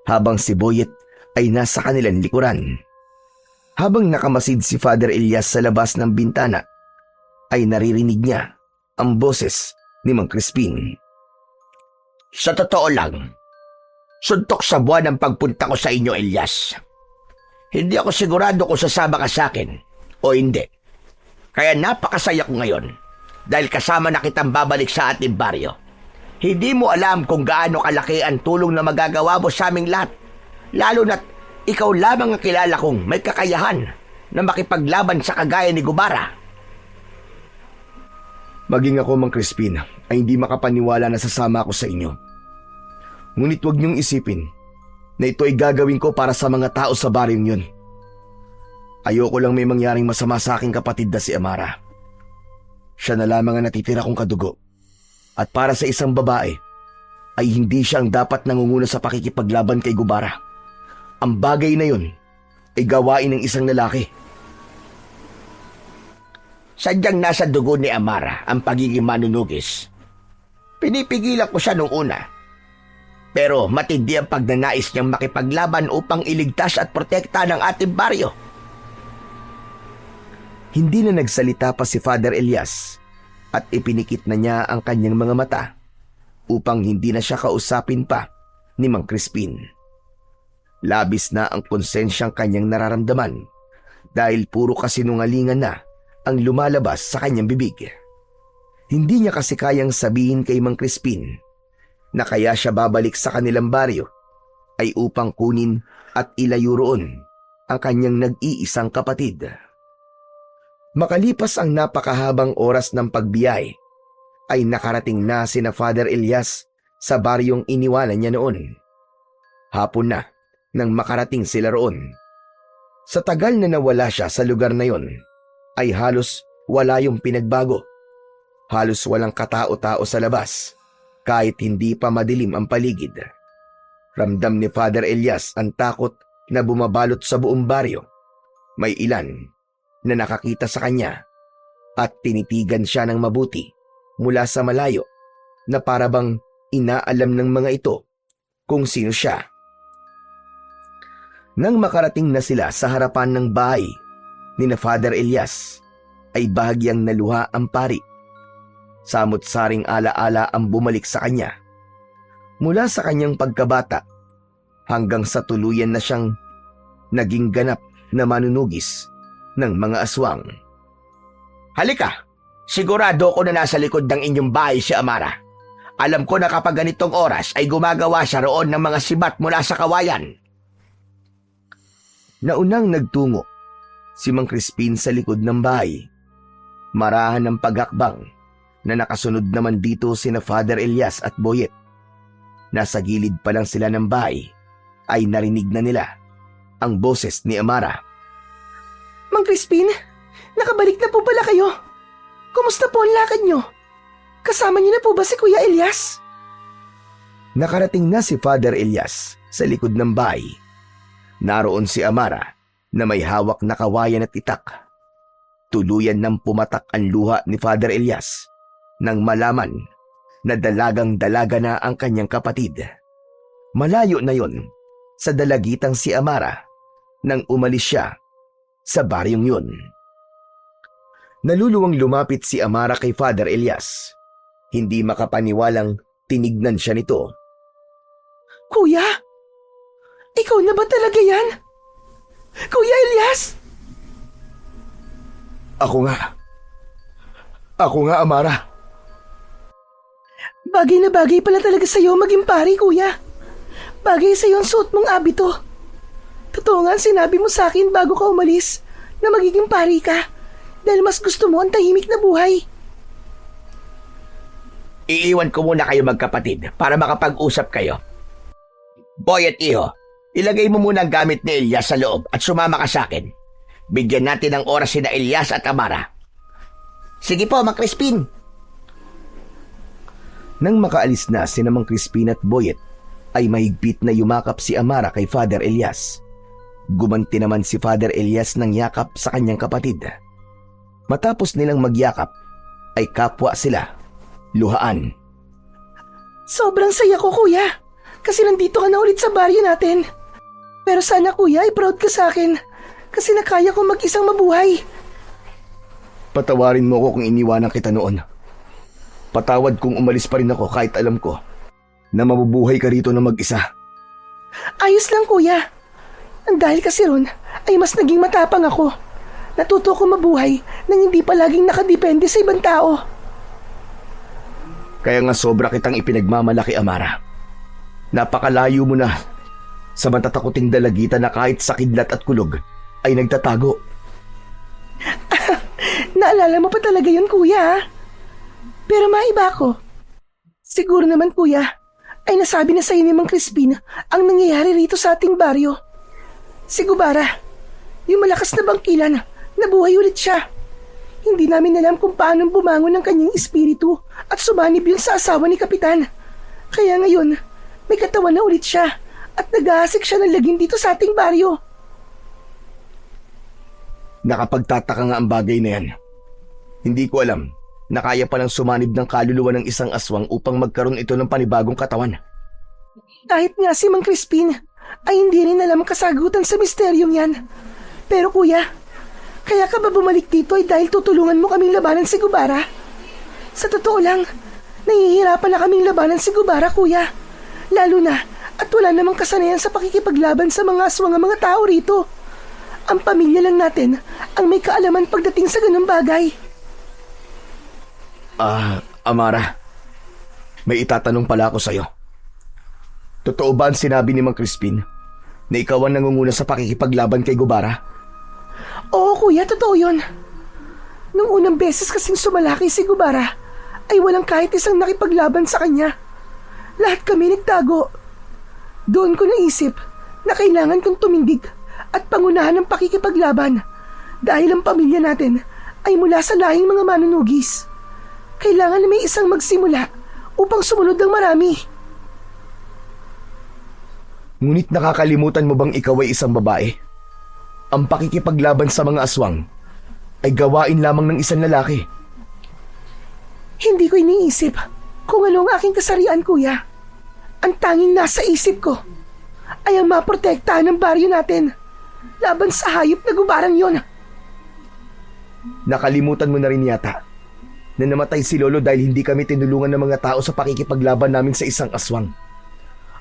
habang si Boyet ay nasa kanilang likuran. Habang nakamasid si Father Elias sa labas ng bintana, ay naririnig niya ang boses ni Mang Crispin. Sa totoo lang, suntok sa buwan ang pagpunta ko sa inyo, Elias. Hindi ako sigurado kung sasama ka sa akin o hindi. Kaya napakasaya ko ngayon dahil kasama na kitang babalik sa ating baryo. Hindi mo alam kung gaano kalaki ang tulong na magagawa mo sa aming lahat. Lalo na't ikaw lamang ang kilala kong may kakayahan na makipaglaban sa kagaya ni Gubara. Maging ako, Mang Crispin, ay hindi makapaniwala na sasama ako sa inyo. Ngunit huwag niyong isipin na ito ay gagawin ko para sa mga tao sa baryong yun. Ayoko lang may mangyaring masama sa aking kapatid na si Amara. Siya na lamang ang natitira kong kadugo. At para sa isang babae, ay hindi siya ang dapat nangunguna sa pakikipaglaban kay Gubara. Ang bagay na yun ay gawain ng isang lalaki. Sadyang nasa dugo ni Amara ang pagiging manunugis. Pinipigilan ko siya nung una. Pero matindi ang pagnanais niyang makipaglaban upang iligtas at protekta ng ating baryo. Hindi na nagsalita pa si Father Elias at ipinikit na niya ang kanyang mga mata upang hindi na siya kausapin pa ni Mang Crispin. Labis na ang konsensyang kanyang nararamdaman dahil puro kasinungalingan na ang lumalabas sa kanyang bibig. Hindi niya kasi kayang sabihin kay Mang Crispin na kaya siya babalik sa kanilang baryo ay upang kunin at ilayo roon ang kanyang nag-iisang kapatid. Makalipas ang napakahabang oras ng pagbiyahe, ay nakarating na sina Father Elias sa baryong iniwanan niya noon. Hapon na nang makarating sila roon. Sa tagal na nawala siya sa lugar na yon, ay halos wala yung pinagbago. Halos walang katao-tao sa labas, kahit hindi pa madilim ang paligid. Ramdam ni Father Elias ang takot na bumabalot sa buong baryo. May ilan na nakakita sa kanya at tinitigan siya ng mabuti mula sa malayo na parabang inaalam ng mga ito kung sino siya. Nang makarating na sila sa harapan ng bahay ni na Father Elias, ay bahagyang naluha ang pari. Samot-saring alaala ang bumalik sa kanya. Mula sa kanyang pagkabata hanggang sa tuluyan na siyang naging ganap na manunugis ng mga aswang. Halika! Sigurado ko na nasa likod ng inyong bahay si Amara. Alam ko na kapag ganitong oras ay gumagawa siya roon ng mga sibat mula sa kawayan. Naunang nagtungo si Mang Crispin sa likod ng bahay. Marahan ng paghakbang na nakasunod naman dito sina Father Elias at Boyet. Nasa gilid pa lang sila ng bahay ay narinig na nila ang boses ni Amara. Mang Crispin, nakabalik na po pala kayo. Kumusta po ang lakad nyo? Kasama niyo na po ba si Kuya Elias? Nakarating na si Father Elias sa likod ng bahay. Naroon si Amara na may hawak na kawayan at itak. Tuluyan nang pumatak ang luha ni Father Elias nang malaman na dalagang-dalaga na ang kanyang kapatid. Malayo na yon sa dalagitang si Amara nang umalis siya sa baryong yun. Naluluwang lumapit si Amara kay Father Elias. Hindi makapaniwalang tinignan siya nito. Kuya, ikaw na ba talaga yan? Kuya Elias? Ako nga, Amara. Bagay na bagay pala talaga sa'yo maging pari, kuya. Bagay sa'yo ang suot mong abito. Totoo nga sinabi mo sa akin bago ka umalis na magiging pari ka dahil mas gusto mo ang tahimik na buhay. Iiwan ko muna kayo magkapatid para makapag-usap kayo. Boy at Iho, ilagay mo muna ang gamit ni Elias sa loob at sumama ka sa akin. Bigyan natin ng oras sina Elias at Amara. Sige po, Mang Crispin. Nang makaalis na sina Mang Crispin at Boyet, ay mahigpit na yumakap si Amara kay Father Elias. Gumanti naman si Father Elias ng yakap sa kanyang kapatid. Matapos nilang magyakap, ay kapwa sila luhaan. Sobrang saya ko, kuya. Kasi nandito ka na ulit sa baryo natin. Pero sana, kuya, i-proud ka sa akin. Kasi nakaya ko mag-isang mabuhay. Patawarin mo ako kung iniwanan kita noon. Patawad kung umalis pa rin ako kahit alam ko na mabubuhay ka rito na mag-isa. Ayos lang, kuya. Dahil kasi ron ay mas naging matapang ako. Natuto ko mabuhay nang hindi palaging nakadepende sa ibang tao. Kaya nga sobra kitang ipinagmamalaki, Amara. Napakalayo mo na sa matatakuting dalagitan na kahit sa kidlat at kulog ay nagtatago. Naalala mo pa talaga yun, kuya. Pero maiba ko. Siguro naman, kuya, ay nasabi na sa iyo ni Mang Crispin ang nangyayari rito sa ating baryo. Si Gubara, yung malakas na bangkilan, nabuhay ulit siya. Hindi namin alam kung paano bumangon ang kanyang espiritu at sumanib yun sa asawa ni Kapitan. Kaya ngayon, may katawan na ulit siya at nag-aasik siya ng lagim dito sa ating baryo. Nakapagtataka nga ang bagay na yan. Hindi ko alam na kaya palang sumanib ng kaluluwa ng isang aswang upang magkaroon ito ng panibagong katawan. Kahit nga si Mang Crispin ay hindi rin alam ang kasagutan sa misteryong yan. Pero kuya, kaya ka ba bumalik dito ay dahil tutulungan mo kaming labanan si Gubara? Sa totoo lang, nahihirapan na kaming labanan si Gubara, kuya. Lalo na at wala namang kasanayan sa pakikipaglaban sa mga aswang ang mga tao rito. Ang pamilya lang natin ang may kaalaman pagdating sa ganung bagay. Amara, may itatanong pala ako sa'yo. Totoo ba ang sinabi ni Mang Crispin na ikaw ang nangunguna sa pakikipaglaban kay Gubara? Oo kuya, totoo yun. Nung unang beses kasing sumalaki si Gubara, ay walang kahit isang nakipaglaban sa kanya. Lahat kami nagtago. Doon ko naisip na kailangan kong tumindig at pangunahan ng pakikipaglaban dahil ang pamilya natin ay mula sa lahing mga manunugis. Kailangan na may isang magsimula upang sumunod ang marami. Ngunit nakakalimutan mo bang ikaw ay isang babae? Ang pakikipaglaban sa mga aswang ay gawain lamang ng isang lalaki. Hindi ko iniisip kung ano ang aking kasarian, kuya. Ang tanging nasa isip ko ay ang maprotektahan ng baryo natin laban sa hayop na Gubarang yon. Nakalimutan mo na rin yata na namatay si Lolo dahil hindi kami tinulungan ng mga tao sa pakikipaglaban namin sa isang aswang.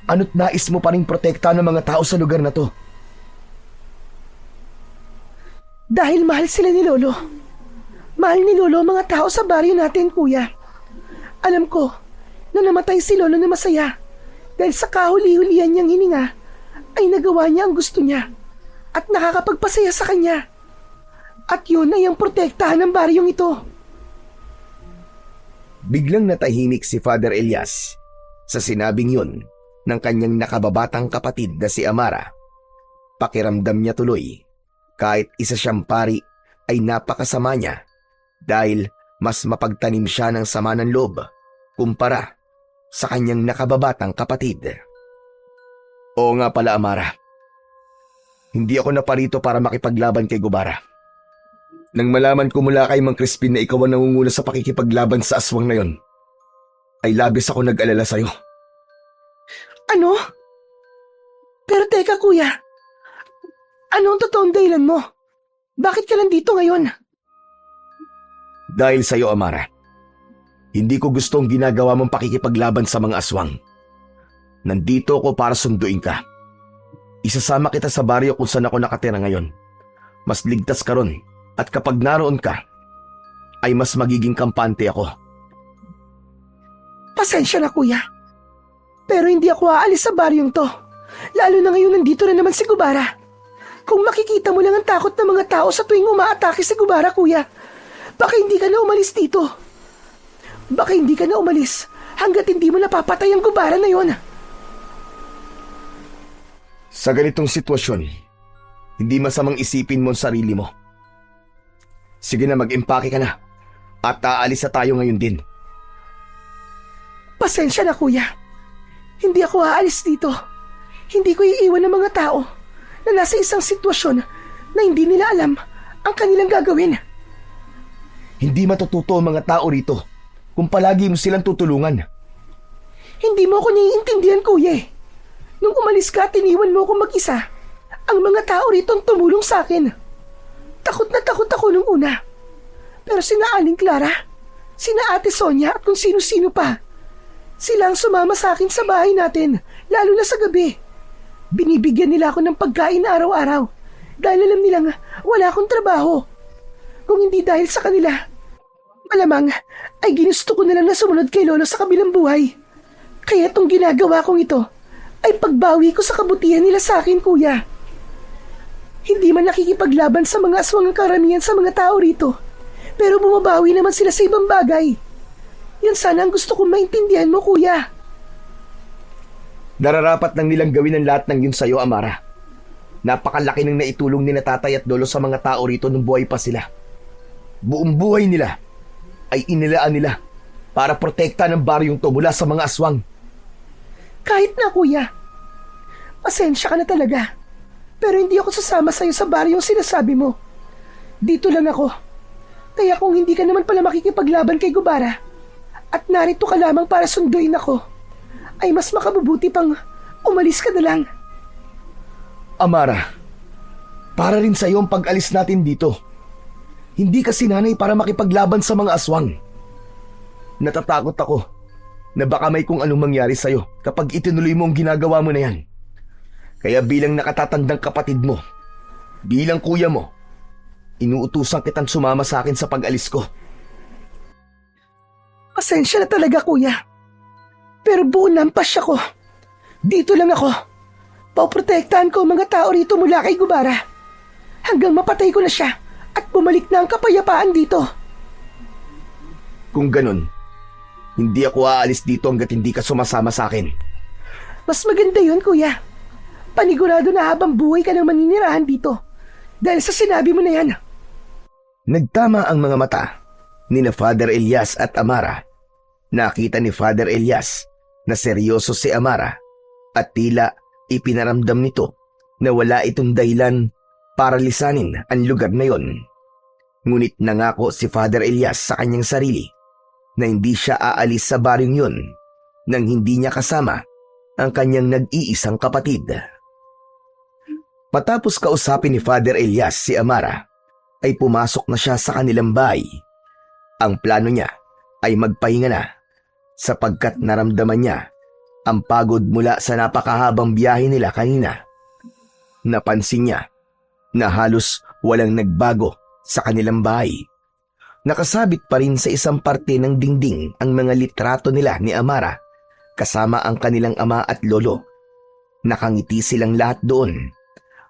Ano't nais mo pa rin protektahan ng mga tao sa lugar na to? Dahil mahal sila ni Lolo. Mahal ni Lolo ang mga tao sa baryo natin, kuya. Alam ko na namatay si Lolo na masaya dahil sa kahuli-hulihan niyang hininga ay nagawa niya ang gusto niya at nakakapagpasaya sa kanya. At yun ay ang protektahan ng baryong ito. Biglang natahimik si Father Elias sa sinabing yun ng kanyang nakababatang kapatid na si Amara. Pakiramdam niya tuloy kahit isa siyang pari ay napakasama niya dahil mas mapagtanim siya ng sama ng loob kumpara sa kanyang nakababatang kapatid. Oo nga pala, Amara. Hindi ako naparito para makipaglaban kay Gubara. Nang malaman ko mula kay Mang Crispin na ikaw ang nangunguna sa pakikipaglaban sa aswang na yon, ay labis ako nag-alala sa'yo. Ano? Pero teka, kuya. Ano ang totoong dahilan mo? Bakit ka nandito ngayon? Dahil sa'yo, Amara. Hindi ko gustong ginagawa mong pakikipaglaban sa mga aswang. Nandito ako para sunduin ka. Isasama kita sa baryo kung saan ako nakatira ngayon. Mas ligtas ka ron at kapag naroon ka, ay mas magiging kampante ako. Pasensya na, kuya. Pero hindi ako aalis sa baryong to. Lalo na ngayon nandito na naman si Gubara. Kung makikita mo lang ang takot ng mga tao sa tuwing umaatake si Gubara, kuya, baka hindi ka na umalis dito. Baka hindi ka na umalis hanggat hindi mo napapatay ang Gubara na yon. Sa ganitong sitwasyon, hindi masamang isipin mo ang sarili mo. Sige na, mag-impake ka na at aalis na tayo ngayon din. Pasensya na, kuya. Hindi ako aalis dito. Hindi ko iiwan ng mga tao na nasa isang sitwasyon na hindi nila alam ang kanilang gagawin. Hindi matututo ang mga tao rito kung palagi mo silang tutulungan. Hindi mo ako naiintindihan, kuya. Nung umalis ka, tiniwan mo ako mag-isa. Ang mga tao rito ang tumulong sa akin. Takot na takot ako nung una. Pero sina Aling Clara, sina Ate Sonia at kung sino-sino pa, sila ang sumama sa akin sa bahay natin, lalo na sa gabi. Binibigyan nila ako ng pagkain araw-araw dahil alam nilang wala akong trabaho. Kung hindi dahil sa kanila, malamang ay ginusto ko na lang na sumunod kay Lolo sa kabilang buhay. Kaya itong ginagawa kong ito ay pagbawi ko sa kabutihan nila sa akin, kuya. Hindi man nakikipaglaban sa mga aswang ang karamihan sa mga tao rito, pero bumabawi naman sila sa ibang bagay. Yan sana ang gusto kong maintindihan mo, kuya. Nararapat nang nilang gawin ang lahat ng yun sa'yo, Amara. Napakalaki ng naitulong ni na tatay at lolo sa mga tao rito nung buhay pa sila. Buong buhay nila ay inilaan nila para protekta ng baryong to mula sa mga aswang. Kahit na, kuya. Pasensya ka na talaga. Pero hindi ako sasama sa'yo sa baryong sinasabi mo. Dito lang ako. Kaya kung hindi ka naman pala makikipaglaban kay Gubara at narito ka lamang para sunduin ako, ay mas makabubuti pang umalis ka na lang. Amara, para rin sa'yo ang pag-alis natin dito. Hindi ka sinanay para makipaglaban sa mga aswang. Natatakot ako na baka may kung anong mangyari sa'yo kapag itinuloy mo ang ginagawa mo na yan. Kaya bilang nakatatandang kapatid mo, bilang kuya mo, inuutusan kitang sumama sa akin sa pag-alis ko. Pasensya na talaga, kuya. Pero buo na ang pasya ko. Dito lang ako. Poprotektahan ko ang mga tao rito mula kay Gubara. Hanggang mapatay ko na siya at bumalik na ang kapayapaan dito. Kung ganun, hindi ako aalis dito hanggat hindi ka sumasama sa akin. Mas maganda yun, kuya. Panigurado na habang buhay ka nang maninirahan dito. Dahil sa sinabi mo na yan. Nagtama ang mga mata ni na Father Elias at Amara. Nakita ni Father Elias na seryoso si Amara at tila ipinaramdam nito na wala itong dahilan para lisanin ang lugar na yon. Ngunit nangako si Father Elias sa kanyang sarili na hindi siya aalis sa baryong yon nang hindi niya kasama ang kanyang nag-iisang kapatid. Matapos kausapin ni Father Elias si Amara, ay pumasok na siya sa kanilang bahay. Ang plano niya ay magpahinga na sapagkat naramdaman niya ang pagod mula sa napakahabang biyahe nila kanina. Napansin niya na halos walang nagbago sa kanilang bahay. Nakasabit pa rin sa isang parte ng dingding ang mga litrato nila ni Amara kasama ang kanilang ama at lolo. Nakangiti silang lahat doon.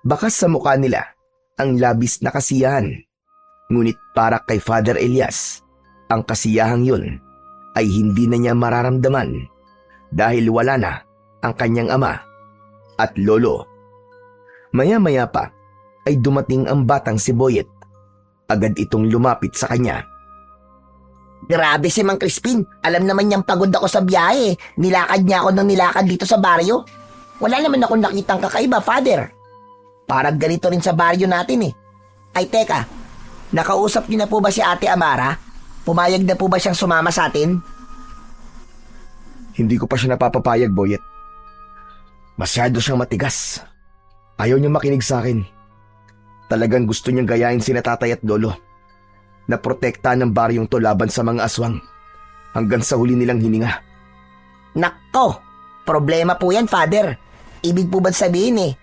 Bakas sa mukha nila ang labis na kasiyahan. Ngunit para kay Father Elias, ang kasiyahang yun ay hindi na niya mararamdaman dahil wala na ang kanyang ama at lolo. Maya-maya pa ay dumating ang batang si Boyet. Agad itong lumapit sa kanya. Grabe si Mang Crispin. Alam naman niyang pagod ako sa biyahe. Nilakad niya ako ng nilakad dito sa baryo. Wala naman akong nakitang kakaiba, Father. Parang ganito rin sa baryo natin eh. Ay teka, nakausap niyo na po ba si Ate Amara? Pumayag na po ba siyang sumama sa atin? Hindi ko pa siya napapapayag, Boyet. Masyado siyang matigas. Ayaw niya makinig sa akin. Talagang gusto niyang gayahin sina tatay at lolo na protektahan ng baryong to laban sa mga aswang hanggang sa huli nilang hininga. Nako, problema po yan, Father. Ibig po ba sabihin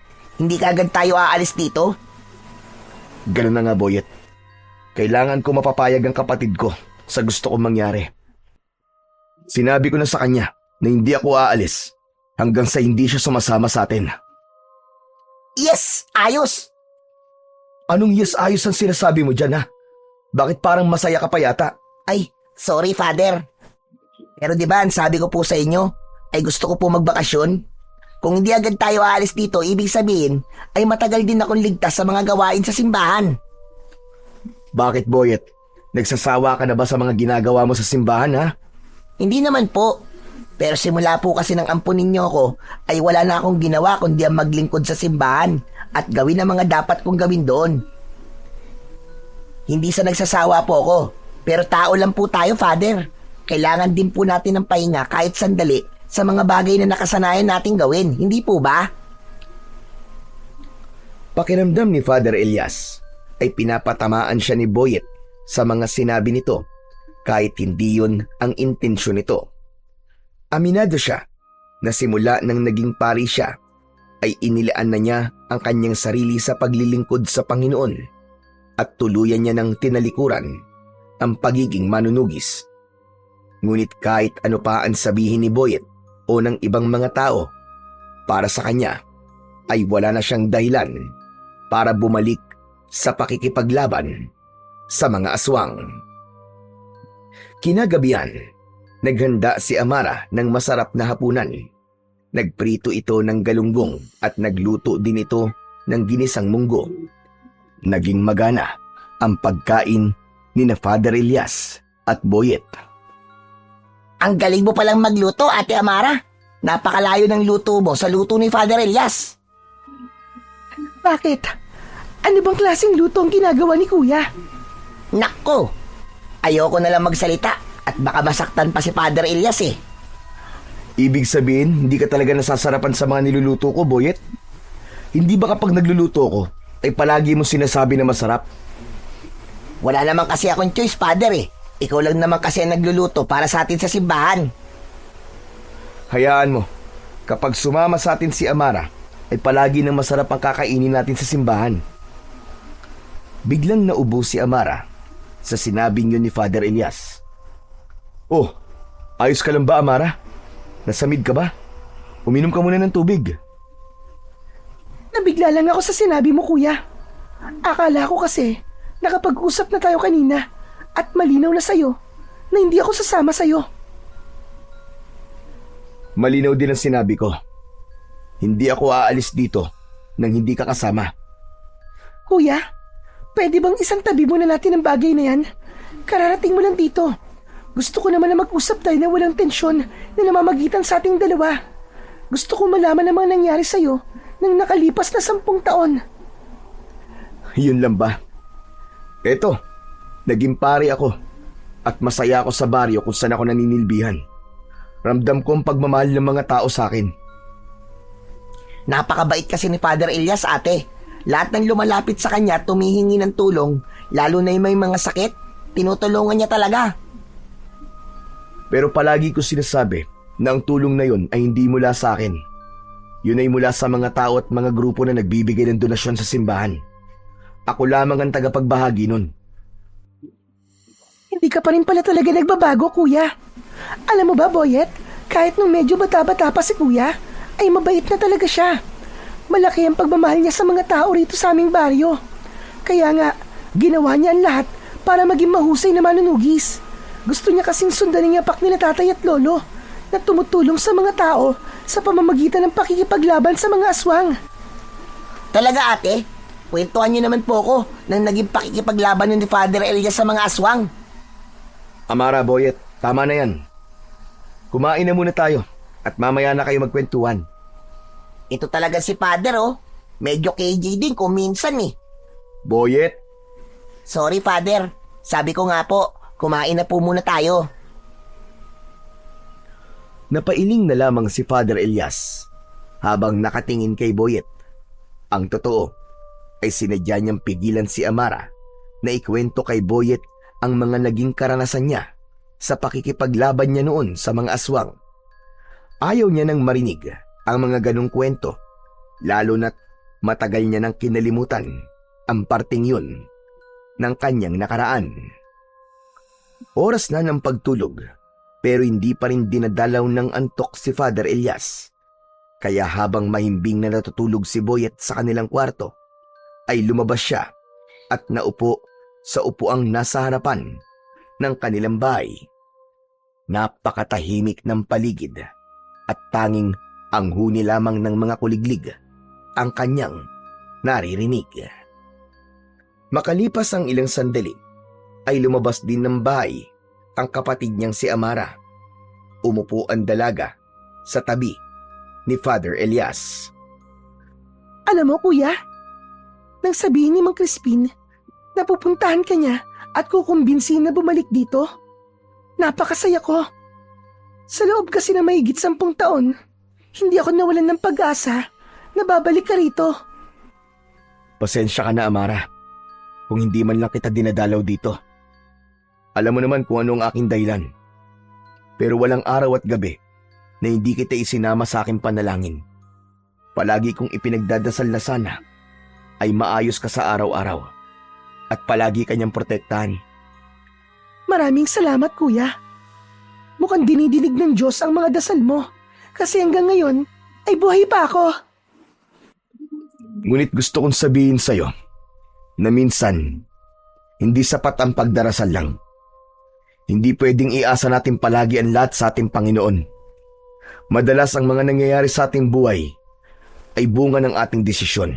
hindi kaagad tayo aalis dito? Ganun na nga, Boyet. Kailangan ko mapapayag ang kapatid ko sa gusto kong mangyari. Sinabi ko na sa kanya na hindi ako aalis hanggang sa hindi siya sumasama sa atin. Yes, ayos! Anong yes ayos ang sinasabi mo dyan, ha? Bakit parang masaya ka pa yata? Ay, sorry, Father. Pero di ba, ang sabi ko po sa inyo, ay gusto ko po magbakasyon. Kung hindi agad tayo aalis dito, ibig sabihin, ay matagal din akong ligtas sa mga gawain sa simbahan. Bakit, Boyet? Nagsasawa ka na ba sa mga ginagawa mo sa simbahan, ha? Hindi naman po. Pero simula po kasi ng ampunin niyo ako, ay wala na akong ginawa kundi ang maglingkod sa simbahan at gawin ang mga dapat kong gawin doon. Hindi sa nagsasawa po ako, pero tao lang po tayo, Father. Kailangan din po natin ng pahinga kahit sandali sa mga bagay na nakasanayan nating gawin, hindi po ba? Pakiramdam ni Father Elias ay pinapatamaan siya ni Boyet sa mga sinabi nito kahit hindi yun ang intensyon nito. Aminado siya na simula nang naging pari siya ay inilaan na niya ang kanyang sarili sa paglilingkod sa Panginoon at tuluyan niya ng tinalikuran ang pagiging manunugis. Ngunit kahit ano pa ang sabihin ni Boyet o ng ibang mga tao, para sa kanya ay wala na siyang dahilan para bumalik sa pakikipaglaban sa mga aswang. Kinagabihan, naghanda si Amara ng masarap na hapunan. Nagprito ito ng galunggong at nagluto din ito ng ginisang munggo. Naging magana ang pagkain ni na Father Elias at Boyet. Ang galing mo palang magluto, Ate Amara. Napakalayo ng luto mo sa luto ni Father Elias. Bakit? Ano bang klaseng luto ang ginagawa ni Kuya? Nako, ayoko na lang magsalita at baka masaktan pa si Father Elias eh. Ibig sabihin, hindi ka talaga nasasarapan sa mga niluluto ko, Boyet? Hindi ba kapag nagluluto ko, ay palagi mo sinasabi na masarap? Wala naman kasi akong choice, Father eh. Ikaw lang naman kasi ang nagluluto para sa atin sa simbahan. Hayaan mo, kapag sumama sa atin si Amara, ay palagi nang masarap ang kakainin natin sa simbahan. Biglang naubo si Amara sa sinabing yun ni Father Elias. Oh, ayos ka lang ba, Amara? Nasamid ka ba? Uminom ka muna ng tubig. Nabigla lang ako sa sinabi mo, kuya. Akala ko kasi nakapag-usap na tayo kanina at malinaw na sa'yo na hindi ako sasama sa'yo. Malinaw din ang sinabi ko. Hindi ako aalis dito nang hindi ka kasama. Kuya, pwede bang isang tabi muna natin ang bagay na yan? Kararating mo lang dito. Gusto ko naman na mag-usap tayo na walang tensyon na namamagitan sa ating dalawa. Gusto ko malaman ang mga nangyari sa'yo nang nakalipas na 10 taon. Yun lang ba? Eto, naging pari ako at masaya ako sa baryo kung saan ako naninilbihan. Ramdam ko ang pagmamahal ng mga tao sa akin. Napakabait kasi ni Father Elias, ate. Lahat ng lumalapit sa kanya tumihingi ng tulong, lalo na yung may mga sakit, tinutulungan niya talaga. Pero palagi ko sinasabi na ang tulong na yun ay hindi mula sa akin. Yun ay mula sa mga tao at mga grupo na nagbibigay ng donasyon sa simbahan. Ako lamang ang tagapagbahagi nun. Hindi ka pa rin pala talaga nagbabago, kuya. Alam mo ba, Boyet, kahit nung medyo bata-bata pa si kuya, ay mabait na talaga siya. Malaki ang pagmamahal niya sa mga tao rito sa aming baryo. Kaya nga, ginawa niya ang lahat para maging mahusay na manunugis. Gusto niya kasing sundan ang yapak nila tatay at lolo na tumutulong sa mga tao sa pamamagitan ng pakikipaglaban sa mga aswang. Talaga, ate? Kwentuhan niyo naman po ko nang naging pakikipaglaban ni Father Elias sa mga aswang. Amara, Boyet, tama na yan. Kumain na muna tayo at mamaya na kayo magkwentuhan. Ito talaga si Father, oh. Medyo KJ din kung minsan eh. Boyet? Sorry, Father. Sabi ko nga po, kumain na po muna tayo. Napailing na lamang si Father Elias habang nakatingin kay Boyet. Ang totoo ay sinadya niyang pigilan si Amara na ikwento kay Boyet ang mga naging karanasan niya sa pakikipaglaban niya noon sa mga aswang. Ayaw niya nang marinig ang mga ganong kwento, lalo na't matagal niya nang kinalimutan ang parting yun ng kanyang nakaraan. Oras na ng pagtulog, pero hindi pa rin dinadalaw ng antok si Father Elias. Kaya habang mahimbing na natutulog si Boyet sa kanilang kwarto, ay lumabas siya at naupo sa upuang nasa harapan ng kanilang bahay. Napakatahimik ng paligid at tanging ang huni lamang ng mga kuliglig ang kanyang naririnig. Makalipas ang ilang sandali, ay lumabas din ng bahay ang kapatid niyang si Amara. Umupo ang dalaga sa tabi ni Father Elias. Alam mo, kuya, nang sabihin ni Mang Crispin na pupuntahan ka niya at kukumbinsin na bumalik dito, napakasaya ko. Sa loob kasi na mahigit 10 taon, hindi ako nawalan ng pag-asa na babalik ka rito. Pasensya ka na, Amara, kung hindi man lang kita dinadalaw dito. Alam mo naman kung ano ang aking dahilan. Pero walang araw at gabi na hindi kita isinama sa aking panalangin. Palagi kong ipinagdadasal na sana ay maayos ka sa araw-araw at palagi kanyang protektahan. Maraming salamat, kuya. Mukhang dinidinig ng Diyos ang mga dasal mo kasi hanggang ngayon ay buhay pa ako. Ngunit gusto kong sabihin sa'yo na minsan hindi sapat ang pagdarasal lang. Hindi pwedeng iasa natin palagi ang lahat sa ating Panginoon. Madalas ang mga nangyayari sa ating buhay ay bunga ng ating desisyon.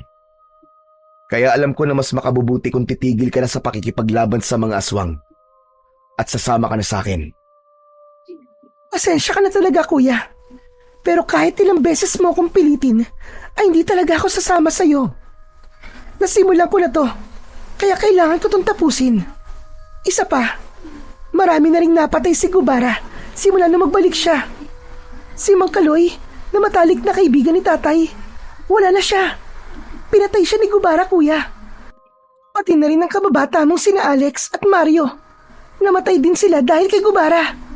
Kaya alam ko na mas makabubuti kung titigil ka na sa pakikipaglaban sa mga aswang at sasama ka na sa akin. Pasensya ka na talaga, kuya. Pero kahit ilang beses mo akong pilitin, ay hindi talaga ako sasama sa'yo. Nasimulan ko na to, kaya kailangan ko itong tapusin. Isa pa, marami na ring napatay si Gubara simula na magbalik siya. Si Mang Kaloy, na matalik na kaibigan ni tatay, wala na siya. Pinatay siya ni Gubara, kuya. Pati na rin ang kababata mong sina Alex at Mario. Namatay din sila dahil kay Gubara.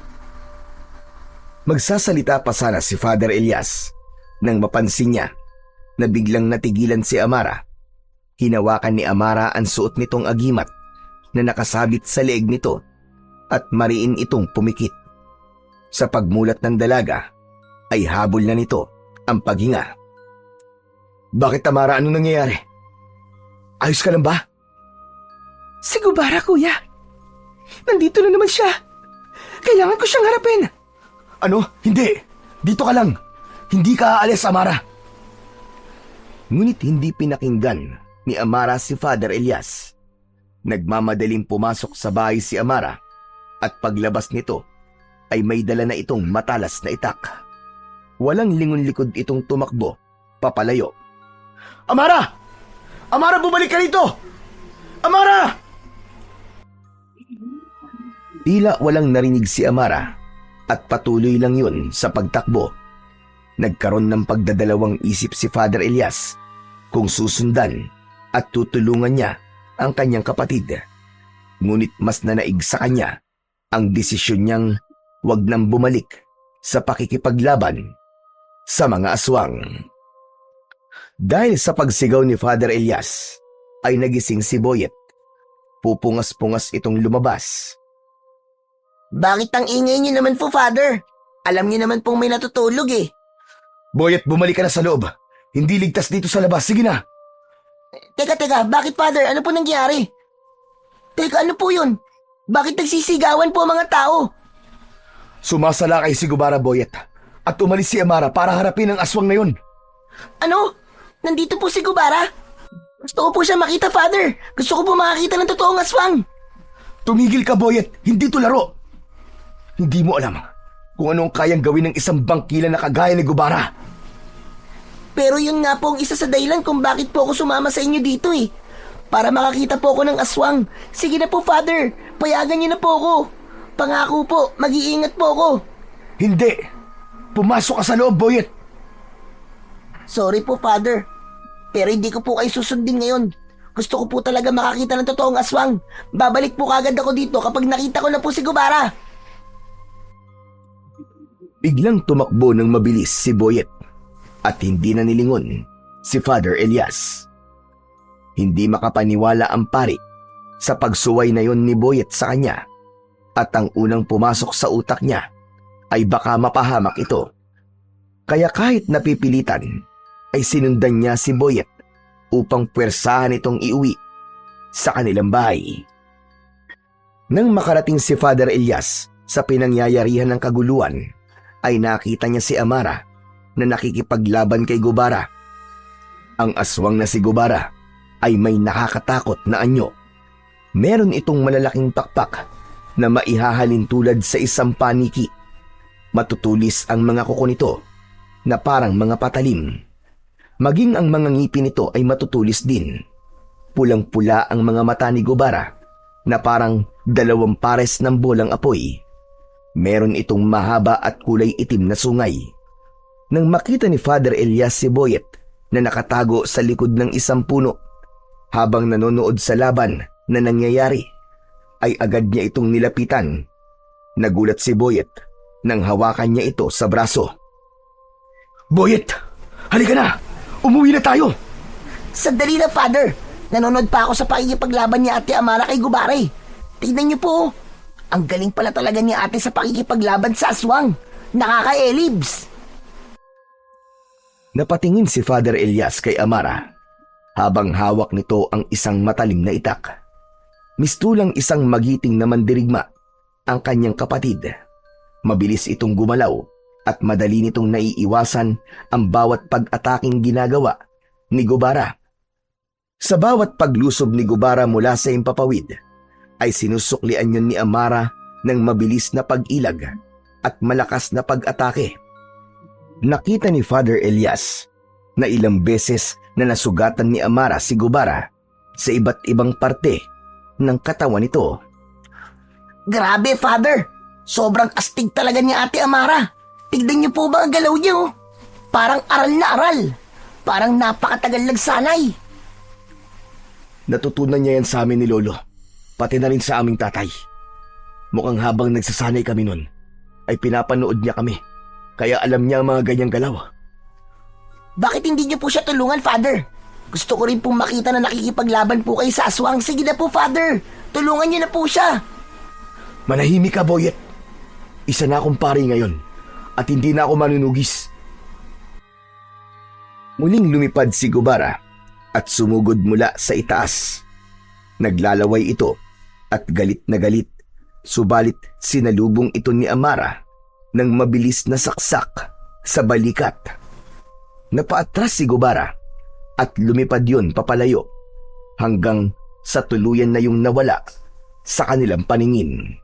Magsasalita pa sana si Father Elias nang mapansin niya na biglang natigilan si Amara. Hinawakan ni Amara ang suot nitong agimat na nakasabit sa leeg nito at mariin itong pumikit. Sa pagmulat ng dalaga ay habol na nito ang paghinga. Bakit, Tamara? Anong nangyayari? Ayos ka lang ba? Si Gubara, kuya. Nandito na naman siya. Kailangan ko siyang harapin. Ano? Hindi. Dito ka lang. Hindi ka aalis, Amara. Ngunit hindi pinakinggan ni Amara si Father Elias. Nagmamadaling pumasok sa bahay si Amara at paglabas nito ay may dala na itong matalas na itak. Walang lingon-likod itong tumakbo papalayo. Amara! Amara, bumalik ka rito! Amara! Tila walang narinig si Amara at patuloy lang yun sa pagtakbo. Nagkaroon ng pagdadalawang isip si Father Elias kung susundan at tutulungan niya ang kanyang kapatid. Ngunit mas nanaig sa kanya ang desisyon niyang wag nang bumalik sa pakikipaglaban sa mga aswang. Dahil sa pagsigaw ni Father Elias ay nagising si Boyet. Pupungas-pungas itong lumabas. Bakit ang ingay niyo naman po, Father? Alam niyo naman pong may natutulog eh. Boyet, bumalik ka na sa loob. Hindi ligtas dito sa labas. Sige na. Teka, bakit, Father? Ano po nangyari? Teka, ano po yun? Bakit nagsisigawan po ang mga tao? Sumasalakay si Gubara, Boyet, at umalis si Amara para harapin ang aswang na yun. Ano? Nandito po si Gubara? Gusto ko po siya makita, Father. Gusto ko po makakita ng totoong aswang. Tumigil ka, Boyet. Hindi to laro. Hindi mo alam kung anong kayang gawin ng isang bangkila na kagaya ni Gubara. Pero yun nga po ang isa sa dahilan kung bakit po ako sumama sa inyo dito eh. Para makakita po ako ng aswang. Sige na po, Father. Payagan niyo na po ako. Pangako po, mag-iingat po ako. Hindi. Pumasok ka sa loob, Boyet. Sorry po, Father. Pero hindi ko po kayo susundin ngayon. Gusto ko po talaga makakita ng totoong aswang. Babalik po kagad ako dito kapag nakita ko na po si Gubara. Biglang tumakbo ng mabilis si Boyet at hindi na nilingon si Father Elias. Hindi makapaniwala ang pari sa pagsuway na yon ni Boyet sa kanya at ang unang pumasok sa utak niya ay baka mapahamak ito. Kaya kahit napipilitan ay sinundan niya si Boyet upang puwersahan itong iuwi sa kanilang bahay. Nang makarating si Father Elias sa pinangyayarihan ng kaguluhan, ay nakita niya si Amara na nakikipaglaban kay Gubara. Ang aswang na si Gubara ay may nakakatakot na anyo. Meron itong malalaking pakpak na maihahalin tulad sa isang paniki. Matutulis ang mga kuko nito na parang mga patalim. Maging ang mga ngipin nito ay matutulis din. Pulang-pula ang mga mata ni Gubara na parang 2 pares ng bolang apoy. Meron itong mahaba at kulay itim na sungay. Nang makita ni Father Elias si Boyet na nakatago sa likod ng isang puno habang nanonood sa laban na nangyayari, ay agad niya itong nilapitan. Nagulat si Boyet nang hawakan niya ito sa braso. Boyet, halika na! Umuwi na tayo! Sandali na, Father. Nanonood pa ako sa pakikipaglaban ni Ate Amara kay Gubara. Tignan niyo po. Ang galing pala talaga ni ate sa pakikipaglaban sa aswang. Nakaka-elibs. Napatingin si Father Elias kay Amara habang hawak nito ang isang matalim na itak. Mistulang isang magiting na mandirigma ang kanyang kapatid. Mabilis itong gumalaw at madali nitong naiiwasan ang bawat pag-ataking ginagawa ni Gubara. Sa bawat paglusob ni Gubara mula sa impapawid, ay sinusuklian yun ni Amara ng mabilis na pag-ilag at malakas na pag-atake. Nakita ni Father Elias na ilang beses na nasugatan ni Amara si Gubara sa iba't ibang parte ng katawan nito. Grabe, Father. Sobrang astig talaga ni Ate Amara. Tignan niyo po ba ang galaw niyo? Parang aral na aral. Parang napakatagal nagsanay. Natutunan niya yan sa amin ni Lolo. Pati na rin sa aming tatay. Mukhang habang nagsasanay kami nun, ay pinapanood niya kami. Kaya alam niya ang mga ganyang galaw. Bakit hindi niyo po siya tulungan, Father? Gusto ko rin pong makita na nakikipaglaban po kayo sa aswang. Sige na po, Father. Tulungan niyo na po siya. Manahimik ka, Boyet. Isa na akong pari ngayon at hindi na ako manunugis. Muling lumipad si Gubara at sumugod mula sa itaas. Naglalaway ito at galit na galit, subalit sinalubong ito ni Amara ng mabilis na saksak sa balikat. Napaatras si Gubara at lumipad yun papalayo hanggang sa tuluyan na yung nawala sa kanilang paningin.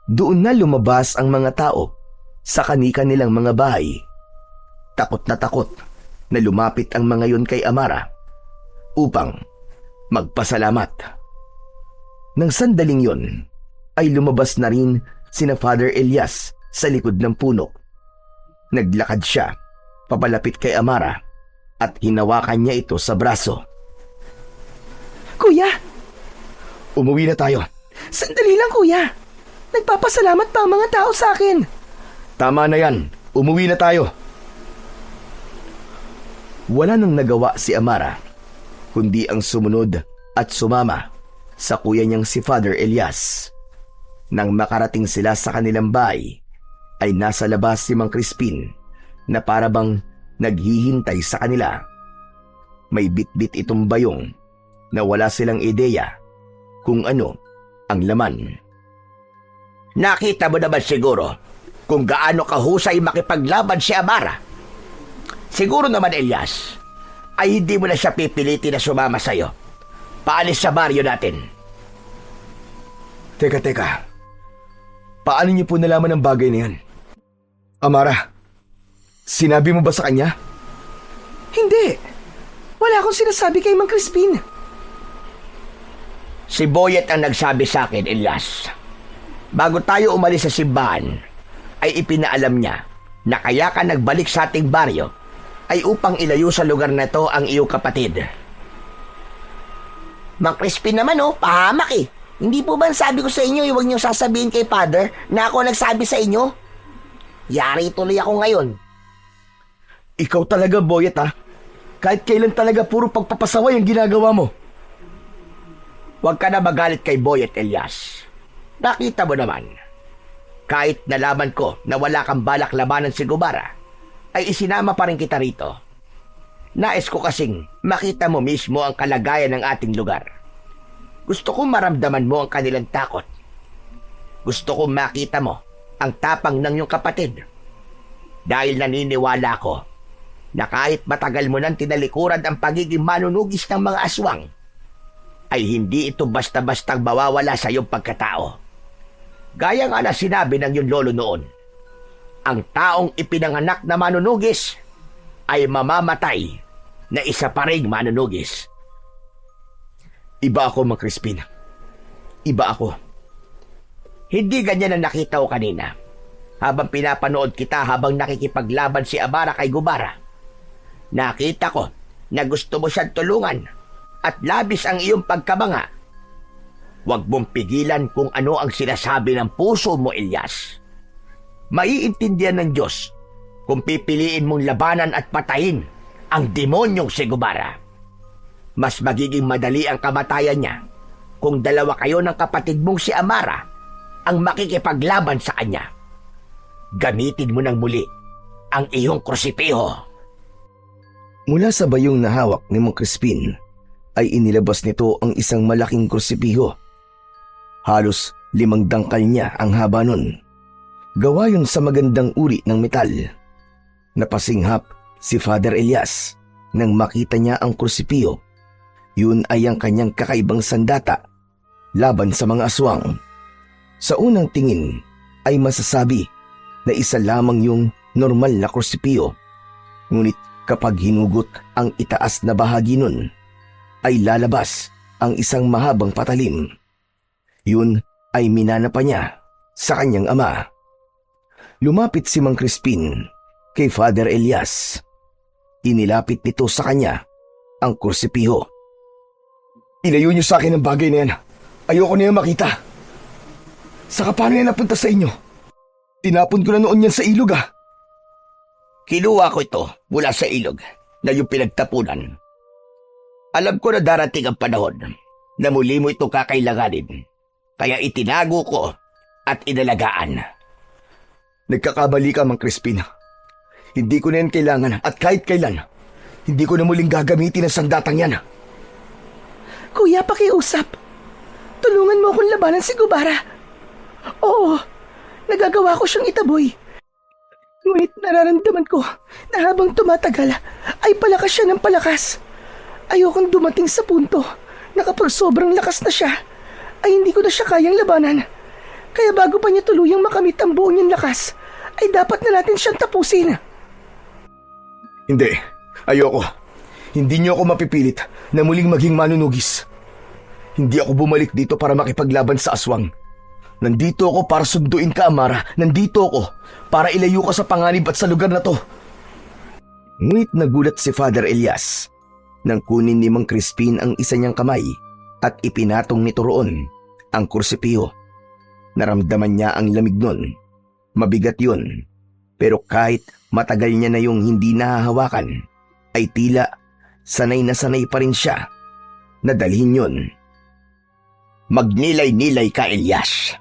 Doon na lumabas ang mga tao sa kani-kanilang mga bahay. Takot na lumapit ang mga yun kay Amara upang magpasalamat. Nang sandaling yon ay lumabas na rin sina Father Elias sa likod ng puno. Naglakad siya papalapit kay Amara at hinawakan niya ito sa braso. Kuya! Umuwi na tayo. Sandali lang, kuya. Nagpapasalamat pa ang mga tao sa akin. Tama na yan. Umuwi na tayo. Wala nang nagawa si Amara, kundi ang sumunod at sumama sa kuya niyang si Father Elias. Nang makarating sila sa kanilang bahay, ay nasa labas si Mang Crispin na parabang naghihintay sa kanila. May bitbit itong bayong na wala silang ideya kung ano ang laman. Nakita mo naman siguro kung gaano kahusay makipaglaban si Amara. Siguro naman, Elias, ay hindi mo na siya pipilitin na sumama sa'yo. Paalis sa baryo natin. Teka. Paano niyo po nalaman ang bagay na yan? Amara, sinabi mo ba sa kanya? Hindi. Wala akong sinasabi kay Mang Crispin. Si Boyet ang nagsabi sa akin, Elias. Bago tayo umalis sa simbahan, ay ipinaalam niya na kaya ka nagbalik sa ating baryo ay upang ilayo sa lugar na to ang iyong kapatid. Mang Crispin naman pahamak eh. Hindi po ba sabi ko sa inyo, huwag niyo sasabihin kay Father na ako nagsabi sa inyo? Yari tuloy ako ngayon. Ikaw talaga, Boyet, ha? Kahit kailan talaga puro pagpapasaway ang ginagawa mo. Huwag ka na magalit kay Boyet, Elias. Nakita mo naman, kahit nalaman ko na wala kang balak labanan si Gubara, ay isinama pa rin kita rito. Nais ko kasing makita mo mismo ang kalagayan ng ating lugar. Gusto kong maramdaman mo ang kanilang takot. Gusto kong makita mo ang tapang ng iyong kapatid. Dahil naniniwala ko na kahit matagal mo nang tinalikuran ang pagiging manunugis ng mga aswang, ay hindi ito basta-bastang mawawala sa iyong pagkatao. Gaya nga na sinabi ng iyong lolo noon, ang taong ipinanganak na manunugis ay mamamatay na isa pa ring manunugis. Iba ako, Mang Crispin. Iba ako. Hindi ganyan ang nakita ko kanina. Habang pinapanood kita habang nakikipaglaban si Amara kay Gubara, nakita ko na gusto mo siyang tulungan at labis ang iyong pagkabanga. Huwag mong pigilan kung ano ang sinasabi ng puso mo, Elias. Maiintindihan ng Diyos kung pipiliin mong labanan at patayin ang demonyong si Gubara. Mas magiging madali ang kamatayan niya kung dalawa kayo ng kapatid mong si Amara ang makikipaglaban sa kanya. Gamitin mo ng muli ang iyong krusipiho. Mula sa bayong na hawak ni Mang Crispin ay inilabas nito ang isang malaking krusipiho. Halos 5 dangkal niya ang haba nun. Gawa yun sa magandang uri ng metal. Napasinghap si Father Elias nang makita niya ang krusipiho. Yun ay ang kanyang kakaibang sandata laban sa mga aswang. Sa unang tingin ay masasabi na isa lamang yung normal na krusipiho. Ngunit kapag hinugot ang itaas na bahagi nun, ay lalabas ang isang mahabang patalim. Yun ay minana pa niya sa kanyang ama. Lumapit si Mang Crispin kay Father Elias. Inilapit nito sa kanya ang krusipiho. Ilayo niyo sa akin ang bagay na yan. Ayoko na yan makita. Saka paano yan napunta sa inyo? Tinapon ko na noon yan sa ilog Kinuha ko ito mula sa ilog na yung pinagtapunan. Alam ko na darating ang panahon na muli mo ito kakailanganin. Kaya itinago ko at inalagaan. Nagkakabali ka, Mang Crispin. Hindi ko na yan kailangan at kahit kailan, Hindi ko na muling gagamitin ang sandatang yan. Kuya, pakiusap. Tulungan mo akong labanan si Gubara. Oo, nagagawa ko siyang itaboy. Ngunit nararamdaman ko na habang tumatagal ay palakas siya ng palakas. Ayokong dumating sa punto na kapag sobrang lakas na siya ay hindi ko na siya kayang labanan. Kaya bago pa niya tuluyang makamit ang buo niyang lakas ay dapat na natin siyang tapusin. Hindi, ayoko. Hindi niyo ako mapipilit na muling maging manunugis. Hindi ako bumalik dito para makipaglaban sa aswang. Nandito ako para sunduin ka, Amara. Nandito ako para ilayo ka sa panganib at sa lugar na to. Ngunit nagulat si Father Elias nang kunin ni Mang Crispin ang isa niyang kamay at ipinatong nito roon ang kursipiho. Naramdaman niya ang lamig nun. Mabigat yun. Pero kahit matagal niya na yung hindi nahahawakan, ay tila sanay na sanay pa rin siya na dalhin yun. Magnilay-nilay ka, Elias.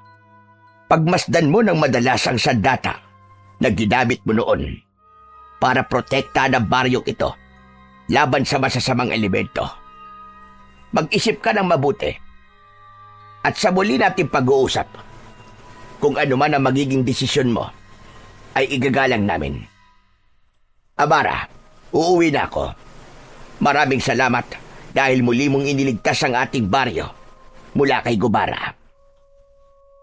Pagmasdan mo ng madalas ang sandata na ginamit mo noon para protektahan ang baryong ito laban sa masasamang elemento. Mag-isip ka ng mabuti at sa muli nating pag-uusap, kung ano man ang magiging desisyon mo, ay igagalang namin. Amara, uuwi na ako. Maraming salamat dahil muli mong iniligtas ang ating baryo mula kay Gubara.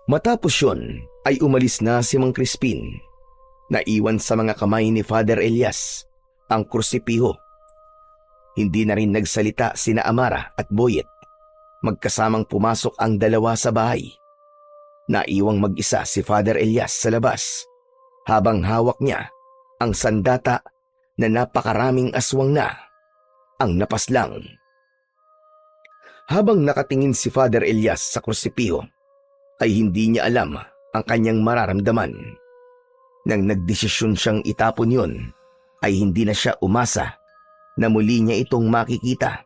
Matapos yun, ay umalis na si Mang Crispin. Naiwan sa mga kamay ni Father Elias ang kursipiho. Hindi na rin nagsalita sina Amara at Boyet. Magkasamang pumasok ang dalawa sa bahay. Naiwang mag-isa si Father Elias sa labas habang hawak niya ang sandata na napakaraming aswang na ang napaslang. Habang nakatingin si Father Elias sa kursipiho, ay hindi niya alam ang kanyang mararamdaman. Nang nagdesisyon siyang itapon yun, ay hindi na siya umasa na muli niya itong makikita.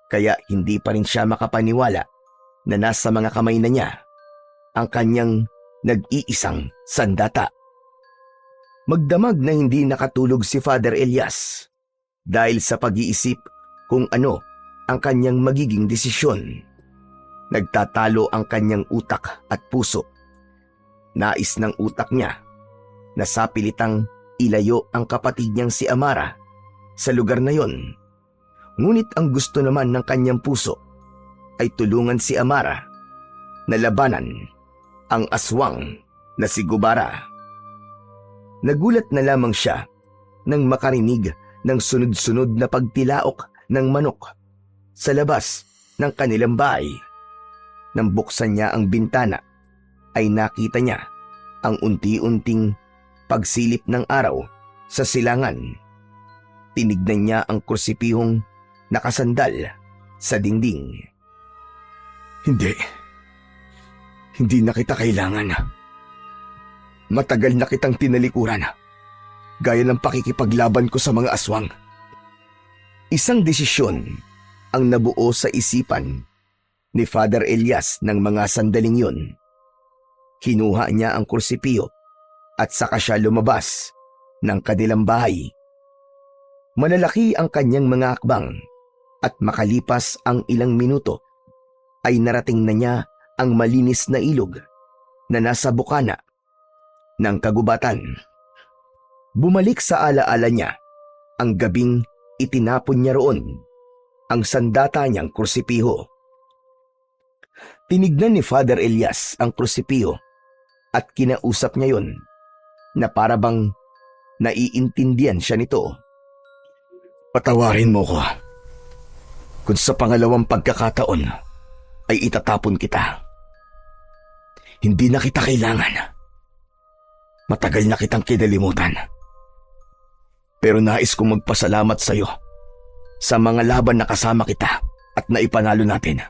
Kaya hindi pa rin siya makapaniwala na nasa mga kamay na niya ang kanyang nag-iisang sandata. Magdamag na hindi nakatulog si Father Elias dahil sa pag-iisip kung ano ang kanyang magiging desisyon. Nagtatalo ang kanyang utak at puso. Nais ng utak niya na sapilitang ilayo ang kapatid niyang si Amara sa lugar na yon. Ngunit ang gusto naman ng kanyang puso ay tulungan si Amara na labanan ang aswang na si Gubara. Nagulat na lamang siya nang makarinig ng sunod-sunod na pagtilaok ng manok sa labas ng kanilang bahay. Nang buksan niya ang bintana, ay nakita niya ang unti-unting pagsilip ng araw sa silangan. Tinignan niya ang kursipihong nakasandal sa dingding. Hindi na kita kailangan. Matagal na kitang tinalikuran, gaya ng pakikipaglaban ko sa mga aswang. Isang desisyon ang nabuo sa isipan ni Father Elias ng mga sandaling yun. Kinuha niya ang kursipiyo at saka siya lumabas ng kanilang bahay. Malalaki ang kanyang mga akbang at makalipas ang ilang minuto ay narating na niya ang malinis na ilog na nasa bukana ng kagubatan. Bumalik sa alaala niya ang gabing itinapon niya roon ang sandata niyang kursipiho. Tinignan ni Father Elias ang kursipiho at kinausap niya yon na parabang naiintindihan siya nito. Patawarin mo ko kung sa pangalawang pagkakataon ay itatapon kita. Hindi na kita kailangan. Matagal na kitang kinalimutan. Pero nais kong magpasalamat sa iyo sa mga laban na kasama kita at naipanalo natin.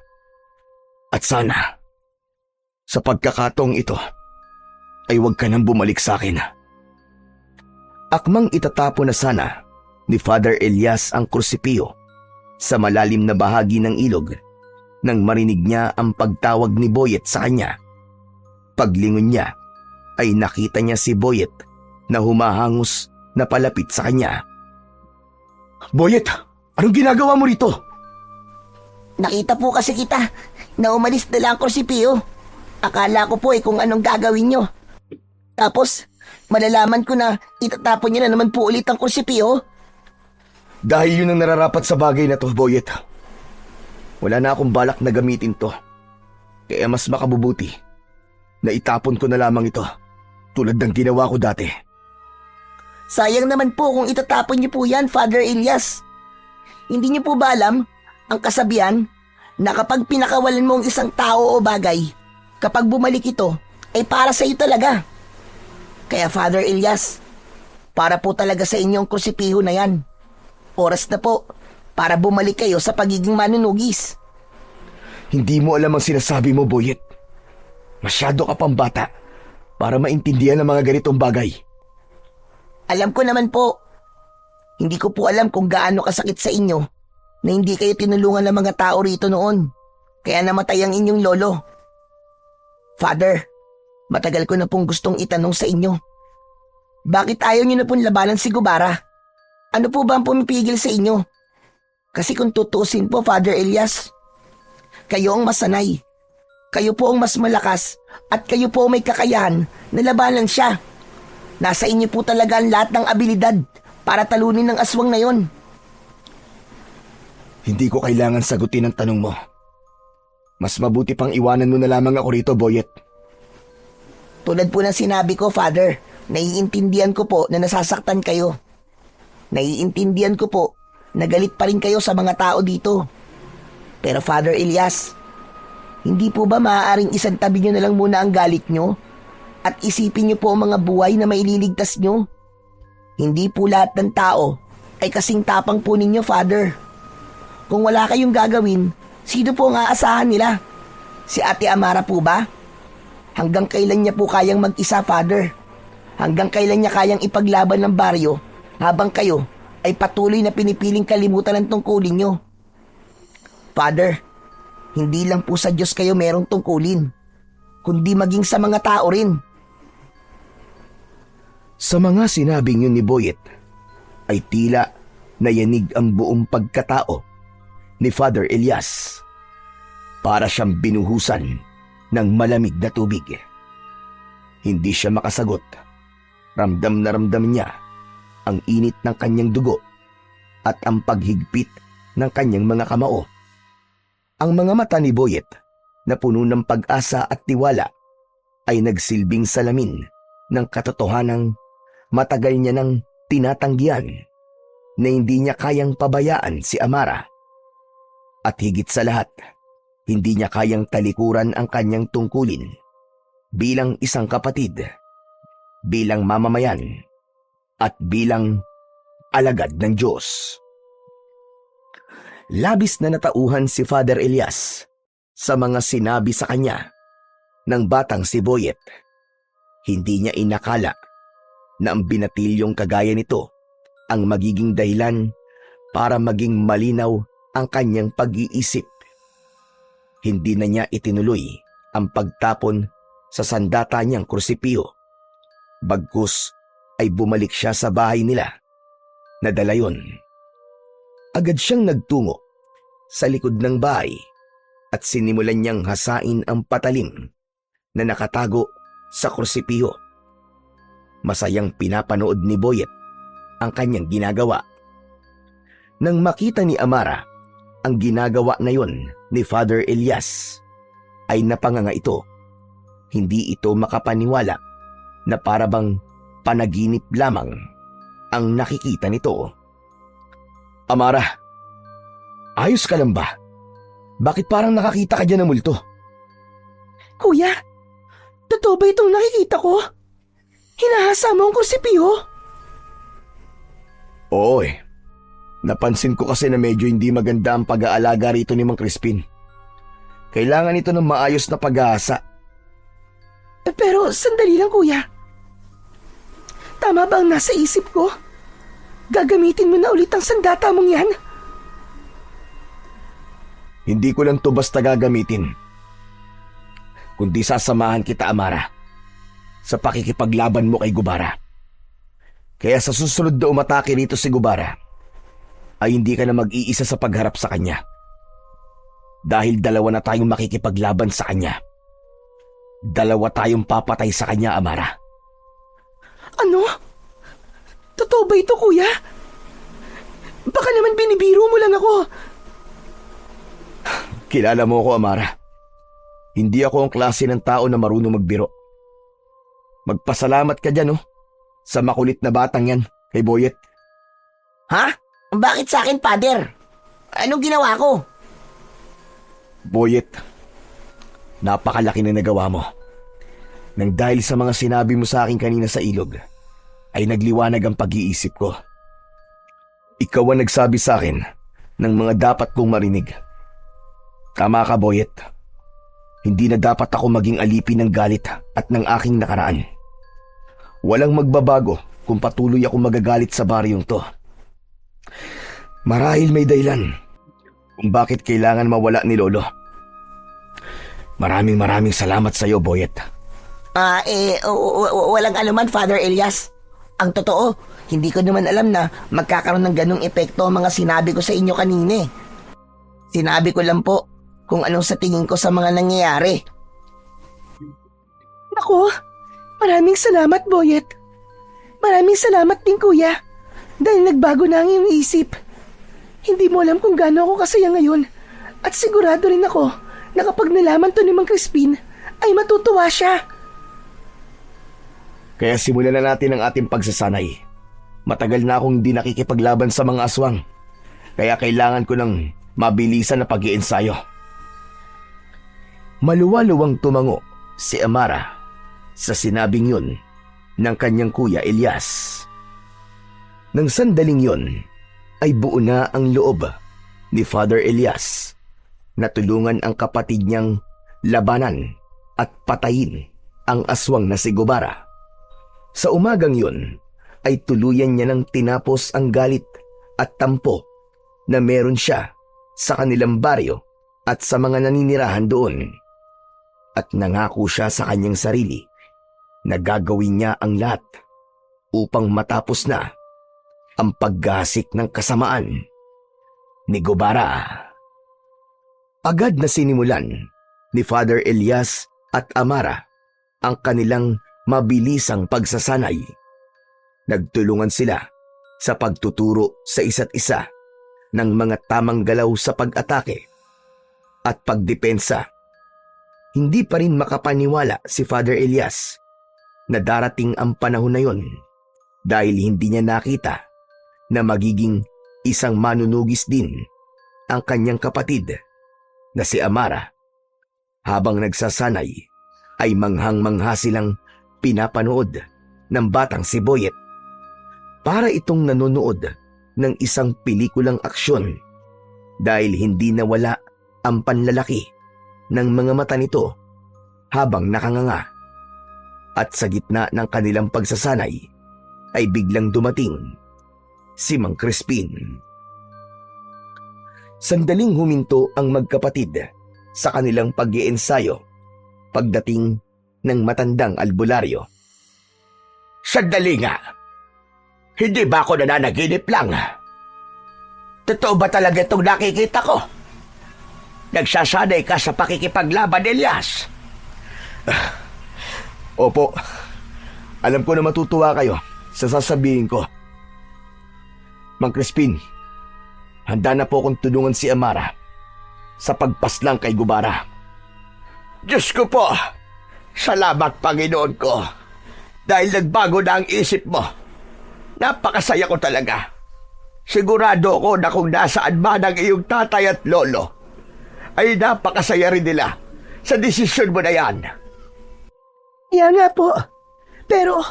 At sana, sa pagkakataong ito, ay huwag ka nang bumalik sa akin. Akmang itatapon na sana ni Father Elias ang kursipiyo sa malalim na bahagi ng ilog nang marinig niya ang pagtawag ni Boyet sa kanya. Paglingon niya ay nakita niya si Boyet na humahangos na palapit sa kanya. Boyet, anong ginagawa mo rito? Nakita po kasi kita na umalis na lang ang Korsipio. Akala ko po kung anong gagawin nyo. Tapos, malalaman ko na itatapon nyo na naman po ulit ang Korsipio. Dahil yun ang nararapat sa bagay na to, Boyet. Wala na akong balak na gamitin to. Kaya mas makabubuti na itapon ko na lamang ito tulad ng ginawa ko dati. Sayang naman po kung itatapon nyo po yan, Father Elias. Hindi nyo po ba alam ang kasabihan na kapag pinakawalan mo ang isang tao o bagay, kapag bumalik ito, ay para sa iyo talaga. Kaya Father Elias, para po talaga sa inyong krusipiho na yan. Oras na po para bumalik kayo sa pagiging manunugis. Hindi mo alam ang sinasabi mo, Boyet. Masyado ka pang bata para maintindihan ang mga ganitong bagay. Alam ko naman po. Hindi ko po alam kung gaano kasakit sa inyo na hindi kayo tinulungan ng mga tao rito noon. Kaya namatay ang inyong lolo. Father, matagal ko na pong gustong itanong sa inyo. Bakit ayaw niyo na pong labanan si Gubara? Ano po ba ang pumipigil sa inyo? Kasi kung tutuusin po, Father Elias, kayo ang masanay. Kayo po ang mas malakas at kayo po ang may kakayahan na labanan siya. Nasa inyo po talaga ang lahat ng abilidad para talunin ng aswang na yon. Hindi ko kailangan sagutin ang tanong mo. Mas mabuti pang iwanan mo na lamang ako rito, Boyet. Tulad po ng sinabi ko, Father, naiintindihan ko po na nasasaktan kayo. Naiintindihan ko po na galit pa rin kayo sa mga tao dito. Pero Father Elias, hindi po ba maaaring isantabi nyo na lang muna ang galit nyo? At isipin niyo po ang mga buhay na maililigtas niyo. Hindi po lahat ng tao ay kasing tapang po ninyo, Father. Kung wala kayong gagawin, sino po ang aasahan nila? Si Ate Amara po ba? Hanggang kailan niya po kayang mag-isa, Father? Hanggang kailan niya kayang ipaglaban ng baryo habang kayo ay patuloy na pinipiling kalimutan ng tungkulin niyo? Father, hindi lang po sa Diyos kayo merong tungkulin, kundi maging sa mga tao rin. Sa mga sinabing yun ni Boyet, ay tila nayanig ang buong pagkatao ni Father Elias. Para siyang binuhusan ng malamig na tubig. Hindi siya makasagot. Ramdam na ramdam niya ang init ng kanyang dugo at ang paghigpit ng kanyang mga kamao. Ang mga mata ni Boyet na puno ng pag-asa at tiwala ay nagsilbing salamin ng katotohanang matagal niya nang tinatanggihan na hindi niya kayang pabayaan si Amara. At higit sa lahat, hindi niya kayang talikuran ang kanyang tungkulin bilang isang kapatid, bilang mamamayan, at bilang alagad ng Diyos. Labis na natauhan si Father Elias sa mga sinabi sa kanya ng batang si Boyet. Hindi niya inakala na ang binatilyong kagaya nito ang magiging dahilan para maging malinaw ang kanyang pag-iisip. Hindi na niya itinuloy ang pagtapon sa sandata niyang krusipiyo. Bagkus ay bumalik siya sa bahay nila. Nadala yun. Agad siyang nagtungo sa likod ng bahay at sinimulan niyang hasain ang patalim na nakatago sa krusipiyo. Masayang pinapanood ni Boyet ang kanyang ginagawa. Nang makita ni Amara ang ginagawa na yon ni Father Elias, ay napanganga ito. Hindi ito makapaniwala na parabang panaginip lamang ang nakikita nito. Amara, ayos ka lang ba? Bakit parang nakakita ka dyan ng multo? Kuya, totoo ba itong nakikita ko? Hinahasa mo ang krusipiyo? Oo eh. Napansin ko kasi na medyo hindi maganda ang pag-aalaga rito ni Mang Crispin. Kailangan ito ng maayos na pag-aasa. Pero sandali lang, kuya. Tama ba ang nasa isip ko? Gagamitin mo na ulit ang sandata mong yan? Hindi ko lang to basta gagamitin. Kundi sasamahan kita, Amara, sa pakikipaglaban mo kay Gubara. Kaya sa susunod na umatake rito si Gubara, ay hindi ka na mag-iisa sa pagharap sa kanya. Dahil dalawa na tayong makikipaglaban sa kanya. Dalawa tayong papatay sa kanya, Amara. Ano? Totoo ba ito, kuya? Baka naman binibiro mo lang ako. Kilala mo ako, Amara. Hindi ako ang klase ng tao na marunong magbiro. Magpasalamat ka dyan, sa makulit na batang yan, kay Boyet. Ha? Bakit sa akin, Father? Anong ginawa ko? Boyet, napakalaki na nagawa mo. Nang dahil sa mga sinabi mo sa akin kanina sa ilog, ay nagliwanag ang pag-iisip ko. Ikaw ang nagsabi sa akin ng mga dapat kong marinig. Tama ka, Boyet. Hindi na dapat ako maging alipin ng galit at ng aking nakaraan. Walang magbabago kung patuloy ako magagalit sa baryong to. Marahil may dahilan kung bakit kailangan mawala ni Lolo. Maraming salamat sa iyo, Boyet. Walang anuman, Father Elias. Ang totoo, hindi ko naman alam na magkakaroon ng ganung epekto ang mga sinabi ko sa inyo kanina. Sinabi ko lang po kung anong sa tingin ko sa mga nangyayari. Naku, maraming salamat, Boyet. Maraming salamat din, kuya. Dahil nagbago na ang iyong isip. Hindi mo alam kung gaano ako kasaya ngayon. At sigurado rin ako na kapag nalaman to ni Mang Crispin, ay matutuwa siya. Kaya simulan na natin ang ating pagsasanay. Matagal na akong hindi nakikipaglaban sa mga aswang. Kaya kailangan ko ng mabilisan na pag-iensayo. Maluwaluwang tumango si Amara sa sinabing yun ng kanyang kuya Elias. Nang sandaling yun, ay buo na ang loob ni Father Elias na tulungan ang kapatid niyang labanan at patayin ang aswang na si Gubara. Sa umagang yun, ay tuluyan niya nang tinapos ang galit at tampo na meron siya sa kanilang baryo at sa mga naninirahan doon. At nangako siya sa kanyang sarili na gagawin niya ang lahat upang matapos na ang paggasik ng kasamaan ni Gubara. Agad na sinimulan ni Father Elias at Amara ang kanilang mabilisang pagsasanay. Nagtulungan sila sa pagtuturo sa isa't isa ng mga tamang galaw sa pag-atake at pagdepensa. Hindi pa rin makapaniwala si Father Elias na darating ang panahon na yon dahil hindi niya nakita na magiging isang manunugis din ang kanyang kapatid na si Amara. Habang nagsasanay ay manghang-mangha silang pinapanood ng batang si Boyet. Para itong nanonood ng isang pelikulang aksyon dahil hindi nawala ang panlalaki ng mga mata nito habang nakanganga. At sa gitna ng kanilang pagsasanay ay biglang dumating si Mang Crispin. Sandaling huminto ang magkapatid sa kanilang pag-iensayo pagdating ng matandang albularyo. Sandali nga. Hindi ba ako nananaginip lang? Totoo ba talaga itong nakikita ko? Nagsasanay ka sa pakikipaglaban, Elias? Opo. Alam ko na matutuwa kayo sa sasabihin ko. Mang Crispin, handa na po akong tulungan si Amara sa pagpaslang kay Gubara. Diyos ko po! Salamat, Panginoon ko! Dahil nagbago na ang isip mo. Napakasaya ko talaga. Sigurado ako na kung nasaan man ang iyong tatay at lolo, ay napakasaya rin nila sa desisyon mo na yan. Kaya nga po. Pero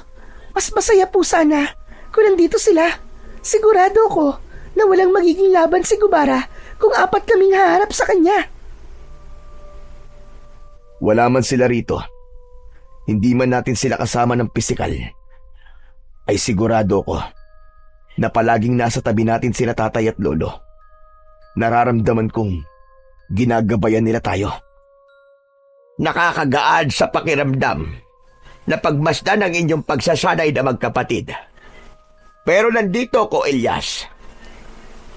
mas masaya po sana kung nandito sila. Sigurado ko na walang magiging laban si Gubara kung apat kaming haharap sa kanya. Wala man sila rito. Hindi man natin sila kasama ng pisikal. Ay sigurado ko na palaging nasa tabi natin sila tatay at lolo. Nararamdaman kong ginagabayan nila tayo. Nakakagaan sa pakiramdam na pagmasdan ang inyong pagsasanay na magkapatid. Pero nandito ko, Elias.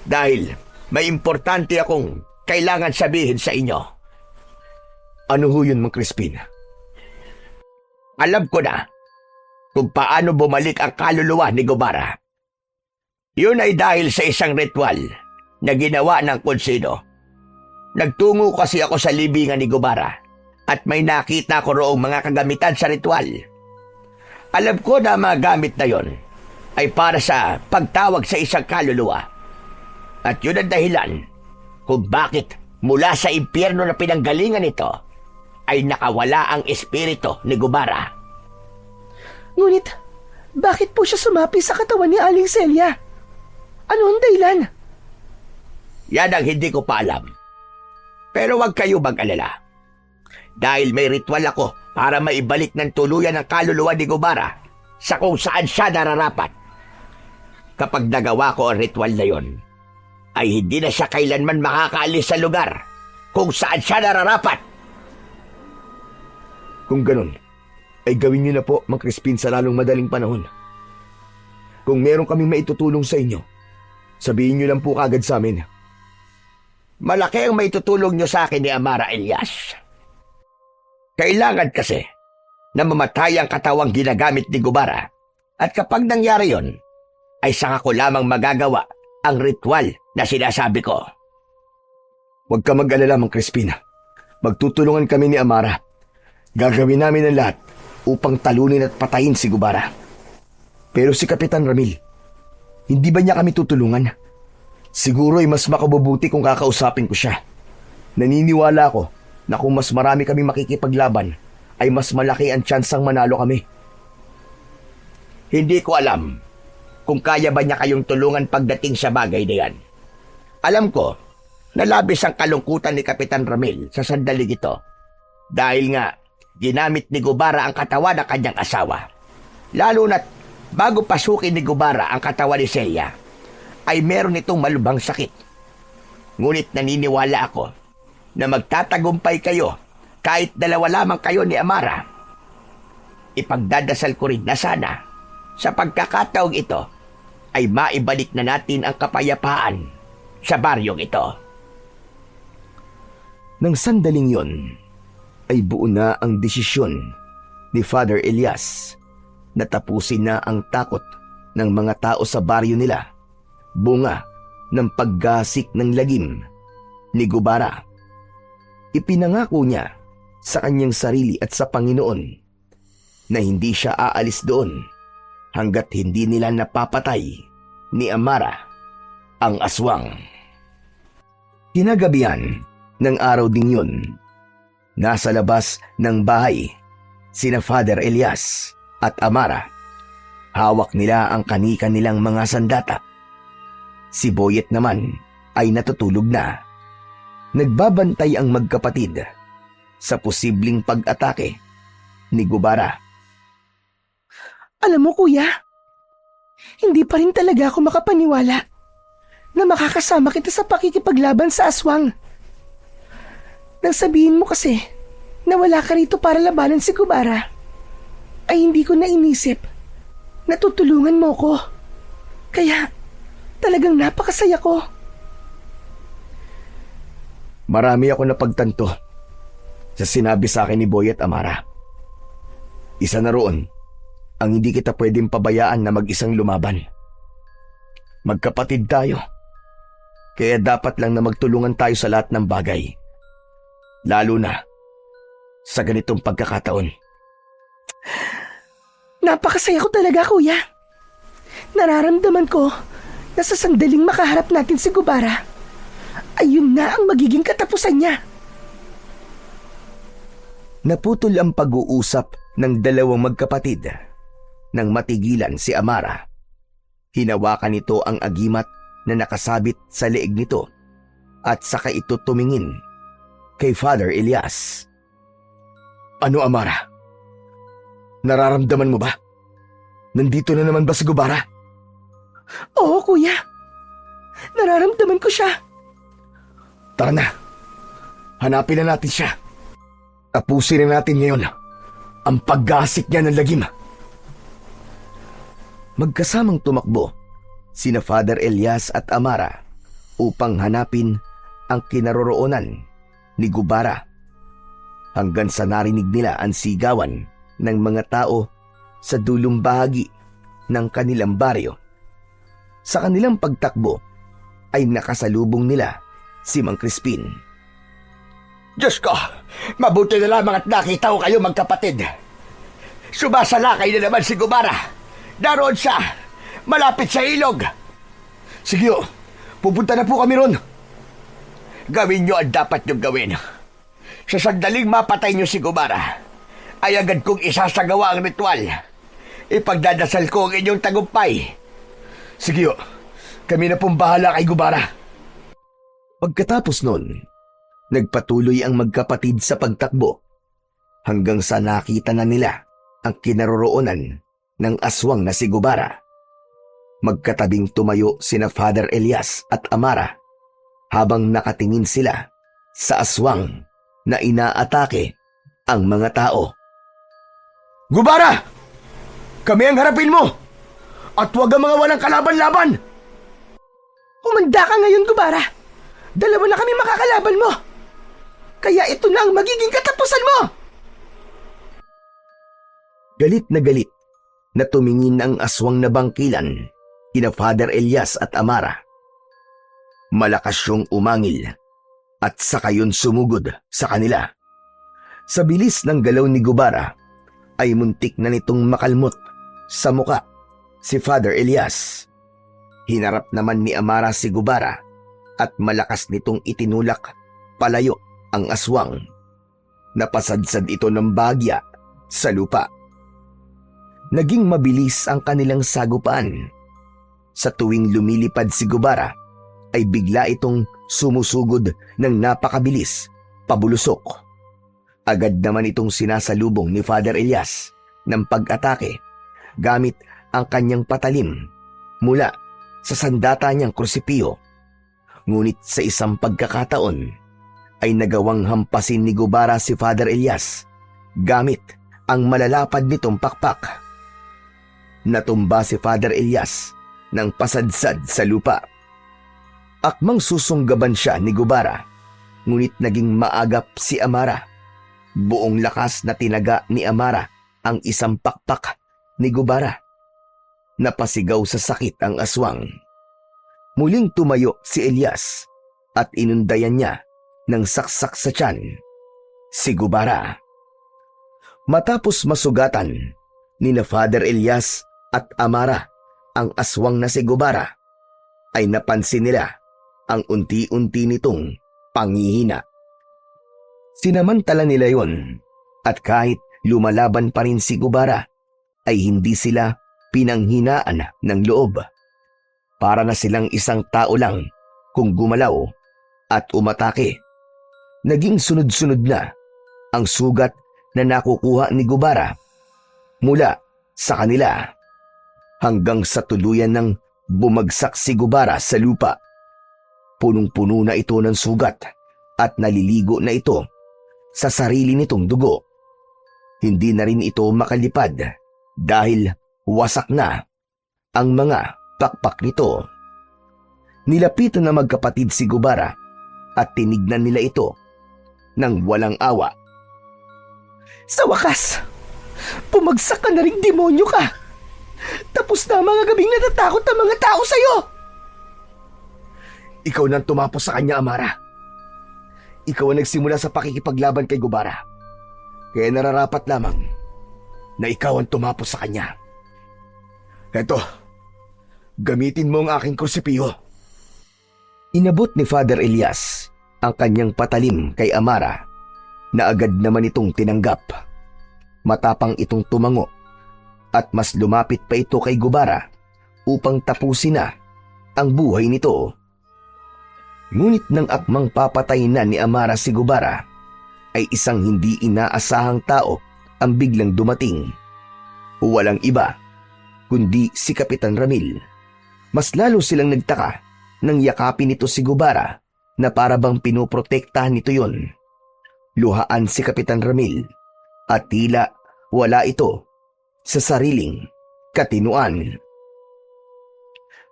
Dahil may importante akong kailangan sabihin sa inyo. Ano ho yun, Mang Crispin? Alam ko na kung paano bumalik ang kaluluwa ni Gubara. Yun ay dahil sa isang ritual na ginawa ng konsino. Nagtungo kasi ako sa libingan ni Gubara at may nakita ko roong mga kagamitan sa ritual. Alam ko na mga gamit na yon ay para sa pagtawag sa isang kaluluwa. At yun ang dahilan kung bakit mula sa impyerno na pinanggalingan nito ay nakawala ang espiritu ni Gubara. Ngunit, bakit po siya sumapi sa katawan ni Aling Celia? Ano ang dahilan? Yan ang hindi ko pa alam. Pero huwag kayo mag-alala. Dahil may ritual ako para maibalik ng tuluyan ang kaluluwa ni Gubara sa kung saan siya nararapat. Kapag nagawa ko ang ritual na yon, ay hindi na siya kailanman makakaalis sa lugar kung saan siya nararapat. Kung ganun, ay gawin niyo na po, Mang Crispin, sa lalong madaling panahon. Kung meron kaming maitutulong sa inyo, sabihin niyo lang po kagad sa amin. Malaki ang maitutulong niyo sa akin ni Amara Elias. Kailangan kasi na mamatay ang katawang ginagamit ni Gubara, at kapag nangyari yon, ay saka ko lamang magagawa ang ritual na sinasabi ko. Huwag ka mag-alala, Mang Crispin. Magtutulungan kami ni Amara. Gagawin namin ang lahat upang talunin at patayin si Gubara. Pero si Kapitan Ramil, hindi ba niya kami tutulungan? Siguro ay mas makabubuti kung kakausapin ko siya. Naniniwala ako na kung mas marami kami makikipaglaban, ay mas malaki ang tsansang manalo kami. Hindi ko alam kung kaya ba niya kayong tulungan pagdating sa bagay na yan. Alam ko na labis ang kalungkutan ni Kapitan Ramil sa sandaling ito. Dahil nga, ginamit ni Gubara ang katawan ng kanyang asawa. Lalo na't bago pasukin ni Gubara ang katawan ni Celia, ay meron itong malubhang sakit. Ngunit naniniwala ako na magtatagumpay kayo kahit dalawa lamang kayo ni Amara. Ipagdadasal ko rin na sana sa pagkakataong ito ay maibalik na natin ang kapayapaan sa baryong ito. Nang sandaling yon, ay buo na ang desisyon ni Father Elias na tapusin na ang takot ng mga tao sa baryo nila, bunga ng paggasik ng lagim ni Gubara. Ipinangako niya sa kanyang sarili at sa Panginoon na hindi siya aalis doon hanggat hindi nila napapatay ni Amara ang aswang. Kinagabihan ng araw ding yun, nasa labas ng bahay sina Father Elias at Amara. Hawak nila ang kani-kanilang mga sandata. Si Boyet naman ay natutulog na. Nagbabantay ang magkapatid sa posibleng pag-atake ni Gubara. Alam mo, kuya, hindi pa rin talaga ako makapaniwala na makakasama kita sa pakikipaglaban sa aswang. Nang sabihin mo kasi na wala ka rito para labanan si Gubara, ay hindi ko na inisip na tutulungan mo ko. Kaya talagang napakasaya ko. Marami ako napagtanto sa sinabi sa akin ni Boyet, Amara. Isa na roon ang hindi kita pwedeng pabayaan na mag-isang lumaban. Magkapatid tayo, kaya dapat lang na magtulungan tayo sa lahat ng bagay. Lalo na sa ganitong pagkakataon. Napakasaya ko talaga, kuya. Nararamdaman ko na sa sandaling makaharap natin si Gubara, ayun na ang magiging katapusan niya. Naputol ang pag-uusap ng dalawang magkapatid nang matigilan si Amara. Hinawakan nito ang agimat na nakasabit sa leeg nito at saka ito tumingin kay Father Elias. Ano, Amara? Nararamdaman mo ba? Nandito na naman ba si Gubara? Oo, kuya. Nararamdaman ko siya. Tara na. Hanapin na natin siya. Tapusin na natin ngayon ang paggasik niya ng lagim. Magkasamang tumakbo sina Father Elias at Amara upang hanapin ang kinaroroonan ni Gubara. Hanggang sa narinig nila ang sigawan ng mga tao sa dulong bahagi ng kanilang baryo. Sa kanilang pagtakbo ay nakasalubong nila si Mang Crispin. Diyos ko, mabuti na lamang at nakita ko kayo magkapatid. Sumasalakay na naman si Gubara. Daroon siya, malapit sa ilog. Sige, pupunta na po kami ron. Gawin niyo ang dapat niyong gawin. Sa sandaling mapatay niyo si Gubara, ay agad kong isasagawa ang ritual. Ipagdadasal ko ang inyong tagumpay. Sige, kami na pong bahala kay Gubara. Pagkatapos nun, nagpatuloy ang magkapatid sa pagtakbo hanggang sa nakita na nila ang kinaroroonan ng aswang na si Gubara. Magkatabing tumayo sina Father Elias at Amara habang nakatingin sila sa aswang na inaatake ang mga tao. Gubara! Kami ang harapin mo! At huwag ang mga walang kalaban-laban! Humanda ka ngayon, Gubara. Dalawa na kami makakalaban mo. Kaya ito na ang magiging katapusan mo! Galit na tumingin ang aswang na bangkilan kina Father Elias at Amara. Malakas siyang umangil at saka yun sumugod sa kanila. Sa bilis ng galaw ni Gubara ay muntik na nitong makalmot sa muka si Father Elias. Hinarap naman ni Amara si Gubara at malakas nitong itinulak palayo ang aswang. Napasadsad ito ng bagya sa lupa. Naging mabilis ang kanilang sagupaan. Sa tuwing lumilipad si Gubara ay bigla itong sumusugod ng napakabilis pabulusok. Agad naman itong sinasalubong ni Father Elias ng pag-atake gamit ang kanyang patalim mula sa sandata niyang krusipiyo. Ngunit sa isang pagkakataon ay nagawang hampasin ni Gubara si Father Elias gamit ang malalapad nitong pakpak. Natumba si Father Elias ng pasadsad sa lupa. Akmang susunggaban siya ni Gubara, ngunit naging maagap si Amara. Buong lakas na tinaga ni Amara ang isang pakpak ni Gubara. Napasigaw sa sakit ang aswang. Muling tumayo si Elias at inundayan niya ng saksak sa tiyan si Gubara. Matapos masugatan ni na Father Elias at Amara ang aswang na si Gubara, ay napansin nila ang unti-unti nitong panghihina. Sinamantala nila yon at kahit lumalaban pa rin si Gubara ay hindi sila pinanghinaan ng loob. Para na silang isang tao lang kung gumalaw at umatake. Naging sunod-sunod na ang sugat na nakukuha ni Gubara mula sa kanila hanggang sa tuluyan ng bumagsak si Gubara sa lupa. Punong-puno na ito ng sugat at naliligo na ito sa sarili nitong dugo. Hindi na rin ito makalipad dahil wasak na ang mga pakpak nito. Nilapitan na magkapatid si Gubara at tinignan nila ito ng walang awa. Sa wakas, pumagsak ka na ring demonyo ka. Tapos na mga gabing natatakot ang mga tao sa'yo. Ikaw nang tumapos sa kanya, Amara. Ikaw ang nagsimula sa pakikipaglaban kay Gubara. Kaya nararapat lamang na ikaw ang tumapos sa kanya. Eto, gamitin mo ang aking krusipiyo. Inabot ni Father Elias ang kanyang patalim kay Amara na agad naman itong tinanggap. Matapang itong tumango at mas lumapit pa ito kay Gubara upang tapusin na ang buhay nito. Ngunit nang akmang papatay na ni Amara si Gubara, ay isang hindi inaasahang tao ang biglang dumating. Walang iba kundi si Kapitan Ramil. Mas lalo silang nagtaka nang yakapin nito si Gubara na para bang pinoprotektahan nito yon. Luhaan si Kapitan Ramil at tila wala ito sa sariling katinuan.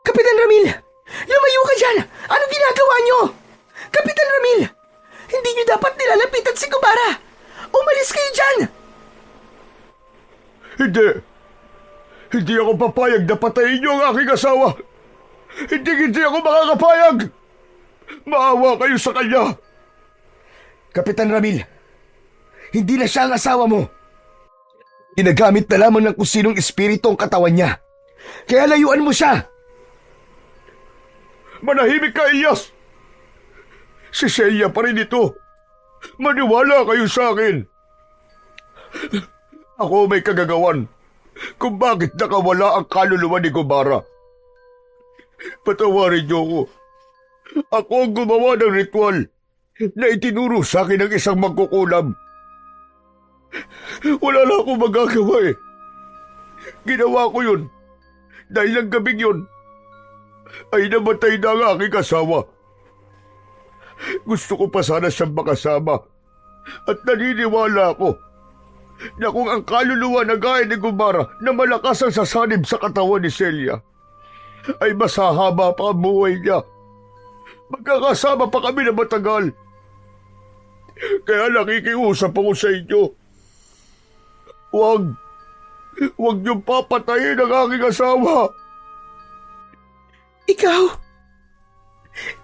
Kapitan Ramil, lumayo ka dyan? Anong ginagawa nyo? Kapitan Ramil, hindi nyo dapat nilalapitan si Gubara. Umalis kayo dyan! Hindi ako papayag na patayin niyo ang aking asawa. Hindi ako makakapayag. Maawa kayo sa kanya. Kapitan Ramil, hindi na siya ang asawa mo. Ginagamit na lamang ng kung sinong espiritu ang katawan niya. Kaya layuan mo siya. Manahimik ka, Elias. Si Celia pa rin ito. Maniwala kayo sa akin. Ako may kagagawan kung bakit nakawala ang kaluluwa ni Gubara. Patawarin niyo ako. Ako ang gumawa ng ritual na itinuro sa akin ng isang magkukulam. Wala na akong magagawa eh. Ginawa ko yun dahil ang gabing yun ay namatay na ang aking asawa. Gusto ko pa sana siyang makasama at naniniwala ako na kung ang kaluluwa na gaya ni Gubara na malakas ang sasanib sa katawan ni Celia ay masahaba pa ang buhay niya. Magkakasama pa kami na matagal. Kaya nakikiusap ako sa inyo. Huwag niyong papatayin ang aking asawa.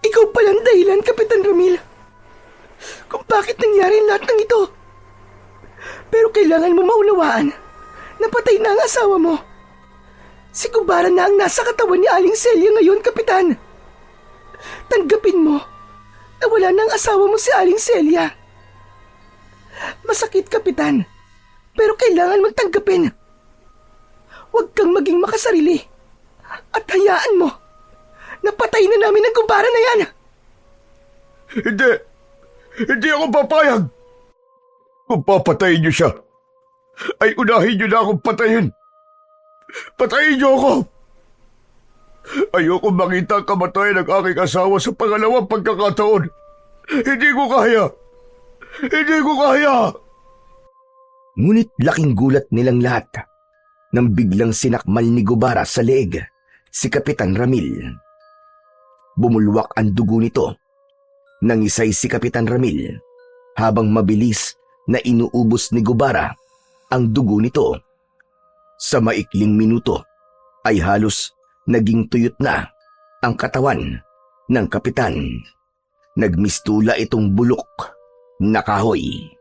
Ikaw palang dahilan, Kapitan Ramil, kung bakit nangyari lahat ng ito. Pero kailangan mo maunawaan na patay na ang asawa mo. Si Gubara na ang nasa katawan ni Aling Celia ngayon, Kapitan. Tanggapin mo na wala na ang asawa mo si Aling Celia. Masakit, Kapitan, pero kailangan mong tanggapin. Huwag kang maging makasarili at hayaan mo na patay na namin ang Gubara na yan. Hindi ako papayag. Kung papatayin niyo siya, ay unahin niyo na akong patayin. Patayin niyo ako. Ayoko makita ang kamatayan ng aking asawa sa pangalawang pagkakataon. Hindi ko kaya. Ngunit laking gulat nilang lahat nang biglang sinakmal ni Gubara sa leeg si Kapitan Ramil. Bumulwak ang dugo nito. Nangisay si Kapitan Ramil habang mabilis na inuubos ni Gubara ang dugo nito. Sa maikling minuto ay halos naging tuyot na ang katawan ng kapitan. Nagmistula itong bulok na kahoy.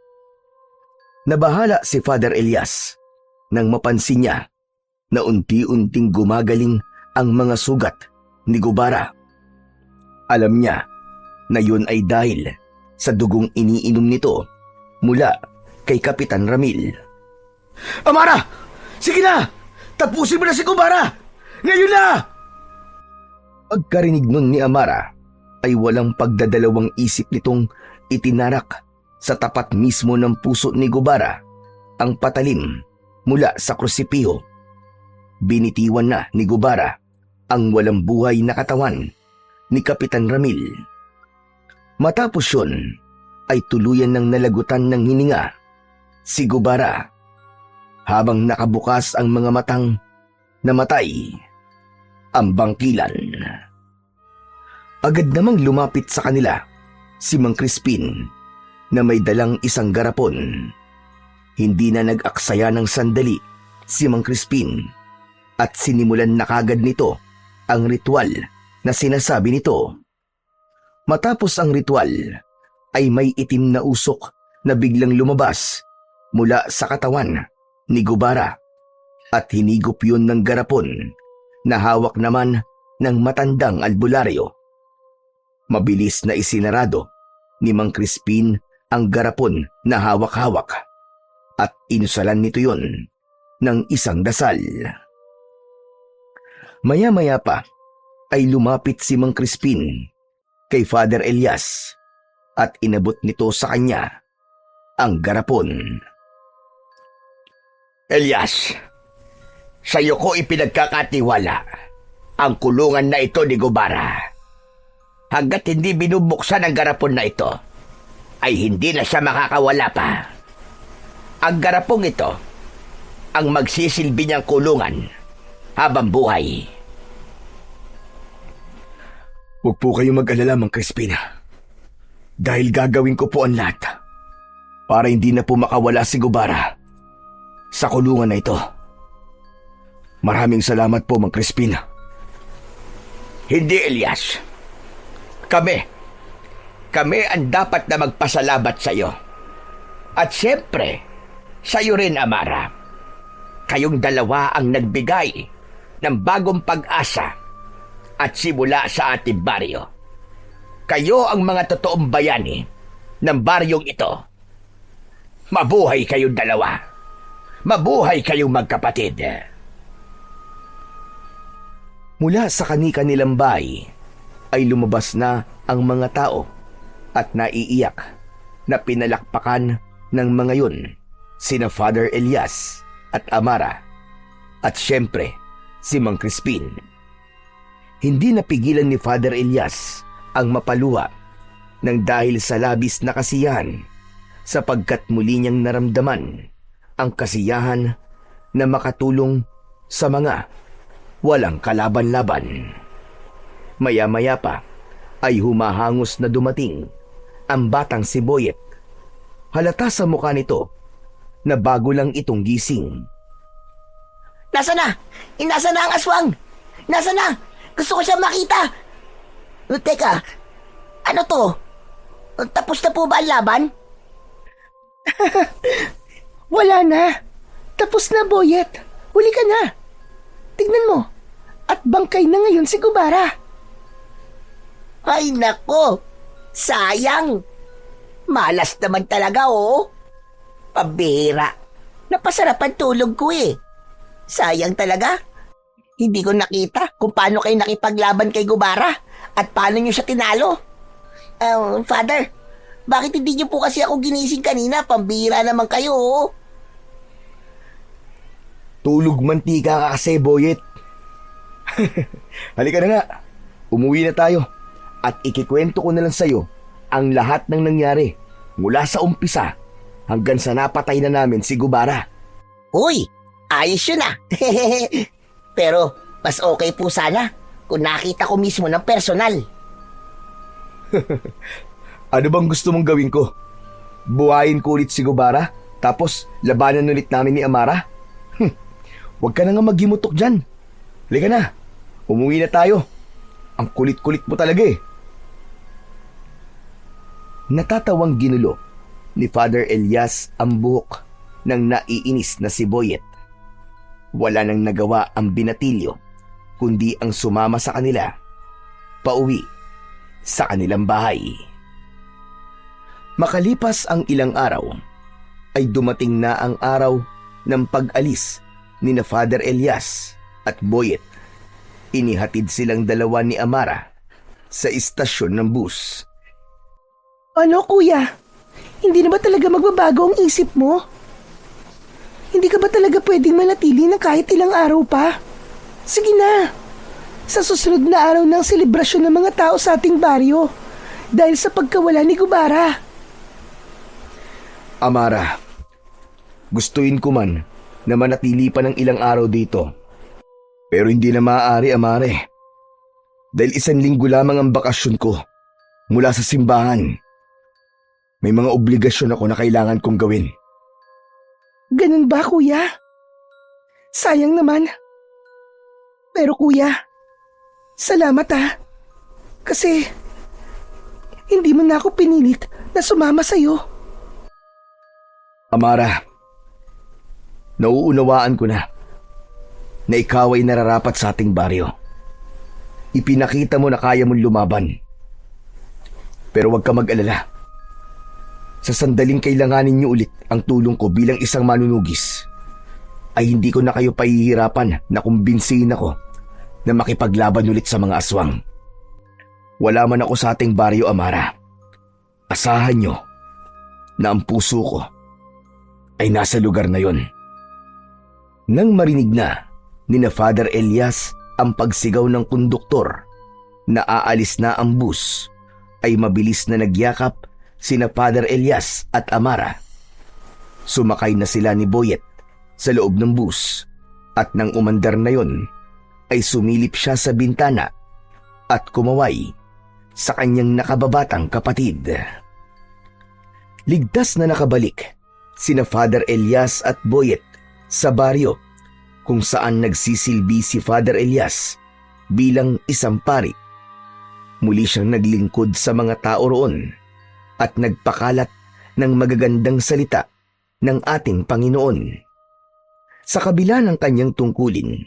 Nabahala si Father Elias nang mapansin niya na unti-unting gumagaling ang mga sugat ni Gubara. Alam niya na yun ay dahil sa dugong iniinom nito mula kay Kapitan Ramil. Amara! Sige na! Tapusin mo na si Gubara! Ngayon na! Pagkarinig nun ni Amara ay walang pagdadalawang isip nitong itinarak sa tapat mismo ng puso ni Gubara ang patalim mula sa krusipiho. Binitiwan na ni Gubara ang walang buhay na katawan ni Kapitan Ramil. Matapos yun ay tuluyan ng nalagutan ng hininga si Gubara habang nakabukas ang mga matang namatay ang bangkilan. Agad namang lumapit sa kanila si Mang Crispin na may dalang isang garapon. Hindi na nag-aksaya ng sandali si Mang Crispin at sinimulan na kagad nito ang ritual na sinasabi nito. Matapos ang ritual ay may itim na usok na biglang lumabas mula sa katawan ni Gubara at hinigop yun ng garapon na hawak naman ng matandang albularyo. Mabilis na isinarado ni Mang Crispin ang garapon na hawak-hawak at inusalan nito yon ng isang dasal. Maya-maya pa ay lumapit si Mang Crispin kay Father Elias at inabot nito sa kanya ang garapon. Elias, sa'yo ko ipinagkakatiwala ang kulungan na ito ni Gubara. Hanggat hindi binubuksan ang garapon na ito, ay hindi na siya makakawala pa. Ang garapong ito ang magsisilbi niyang kulungan habang buhay. Huwag po kayong mag-alala, Mang Crispin. Dahil gagawin ko po ang lahat para hindi na po makawala si Gubara sa kulungan na ito. Maraming salamat po, Mang Crispin. Hindi, Elias. Kami ang dapat na magpasalamat sa iyo. At siyempre, sa iyo rin, Amara. Kayong dalawa ang nagbigay ng bagong pag-asa at simula sa ating baryo. Kayo ang mga totoong bayani ng baryong ito. Mabuhay kayong dalawa. Mabuhay kayong magkapatid. Mula sa kani-kanilang bahay ay lumabas na ang mga tao at naiiyak na pinalakpakan ng mga yun sina Father Elias at Amara at syempre si Mang Crispin. Hindi napigilan ni Father Elias ang mapaluha nang dahil sa labis na kasiyahan sapagkat muli niyang naramdaman ang kasiyahan na makatulong sa mga walang kalaban-laban. Maya-maya pa ay humahangos na dumating ang batang si Boyet. Halata sa mukha nito na bago lang itong gising. Nasa na? Nasa na ang aswang? Nasa na? Gusto ko siya makita. Teka, ano to? Tapos na po ba ang laban? Wala na. Tapos na, Boyet. Huli ka na. Tignan mo. At bangkay na ngayon si Gubara. Ay nako, sayang. Malas naman talaga, oh. Pabira. Napasarap ang tulog ko eh. Sayang talaga. Hindi ko nakita kung paano kayo nakipaglaban kay Gubara at paano nyo siya tinalo. Father, bakit hindi nyo po kasi ako ginising kanina? Pambira naman kayo, oh. Tulog mantika ka kasi, Boyet. Halika na nga. Umuwi na tayo. At ikikwento ko na lang sa'yo ang lahat ng nangyari mula sa umpisa hanggang sa napatay na namin si Gubara. Uy, ayos yun ah. Pero mas okay po sana kung nakita ko mismo ng personal. Ano bang gusto mong gawin ko? Buhayin ko ulit si Gubara tapos labanan ulit namin ni Amara? Huwag ka na nga maghimutok dyan. Halika na, umuwi na tayo. Ang kulit-kulit mo talaga eh. Natatawang ginulo ni Father Elias ang buhok ng naiinis na si Boyet. Wala nang nagawa ang binatilyo kundi ang sumama sa kanila pauwi sa kanilang bahay. Makalipas ang ilang araw ay dumating na ang araw ng pag-alis ni na Father Elias at Boyet. Inihatid silang dalawa ni Amara sa istasyon ng bus. Ano, kuya? Hindi na ba talaga magbabago ang isip mo? Hindi ka ba talaga pwedeng manatili ng kahit ilang araw pa? Sige na. Sa susunod na araw ng selebrasyon ng mga tao sa ating baryo dahil sa pagkawala ni Gubara. Amara, gustuin ko man na manatili pa ng ilang araw dito. Pero hindi na maaari, Amare. Dahil 1 linggo lamang ang bakasyon ko mula sa simbahan. May mga obligasyon ako na kailangan kong gawin. Ganun ba, kuya? Sayang naman. Pero kuya, salamat ah. Kasi hindi mo na ako pinilit na sumama sa'yo. Amara, nauunawaan ko na ikaw ay nararapat sa ating baryo. Ipinakita mo na kaya mong lumaban. Pero huwag ka mag-alala. Sa sandaling kailanganin niyo ulit ang tulong ko bilang isang manunugis, ay hindi ko na kayo pahihirapan na kumbinsihin ako na makipaglaban ulit sa mga aswang. Wala man ako sa ating baryo, Amara. Asahan niyo na ang puso ko ay nasa lugar na yon. Nang marinig na ni na Father Elias ang pagsigaw ng konduktor na aalis na ang bus, ay mabilis na nagyakap sina Father Elias at Amara. Sumakay na sila ni Boyet sa loob ng bus at nang umandar na yon, ay sumilip siya sa bintana at kumaway sa kanyang nakababatang kapatid. Ligtas na nakabalik sina Father Elias at Boyet sa baryo kung saan nagsisilbi si Father Elias bilang isang pari. Muli siyang naglingkod sa mga tao roon at nagpakalat ng magagandang salita ng ating Panginoon. Sa kabila ng kanyang tungkulin,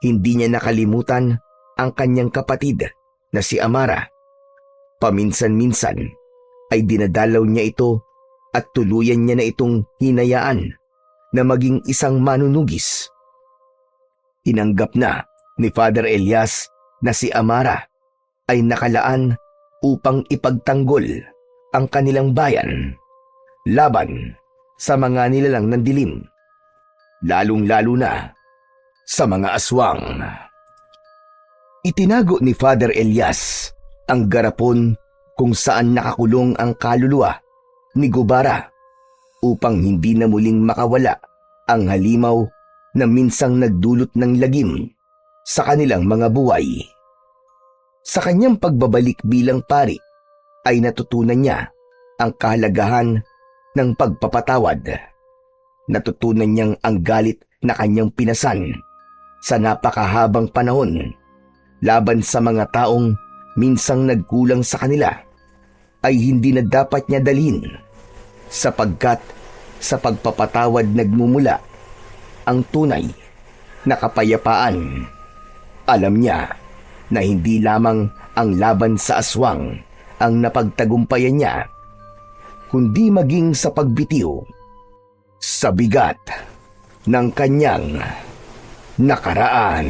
hindi niya nakalimutan ang kanyang kapatid na si Amara. Paminsan-minsan ay dinadalaw niya ito at tuluyan niya na itong hinayaan na maging isang manunugis. Tinanggap na ni Father Elias na si Amara ay nakalaan upang ipagtanggol ang kanilang bayan laban sa mga nilalang ng dilim, lalong-lalo na sa mga aswang. Itinago ni Father Elias ang garapon kung saan nakakulong ang kaluluwa ni Gubara upang hindi na muling makawala ang halimaw na minsang nagdulot ng lagim sa kanilang mga buhay. Sa kanyang pagbabalik bilang pari ay natutunan niya ang kahalagahan ng pagpapatawad. Natutunan niyang ang galit na kanyang pinasan sa napakahabang panahon laban sa mga taong minsang nagkulang sa kanila ay hindi na dapat niya dalhin, sapagkat sa pagpapatawad nagmumula ang tunay na kapayapaan. Alam niya na hindi lamang ang laban sa aswang ang napagtagumpayan niya, kundi maging sa pagbitiw sa bigat ng kanyang nakaraan.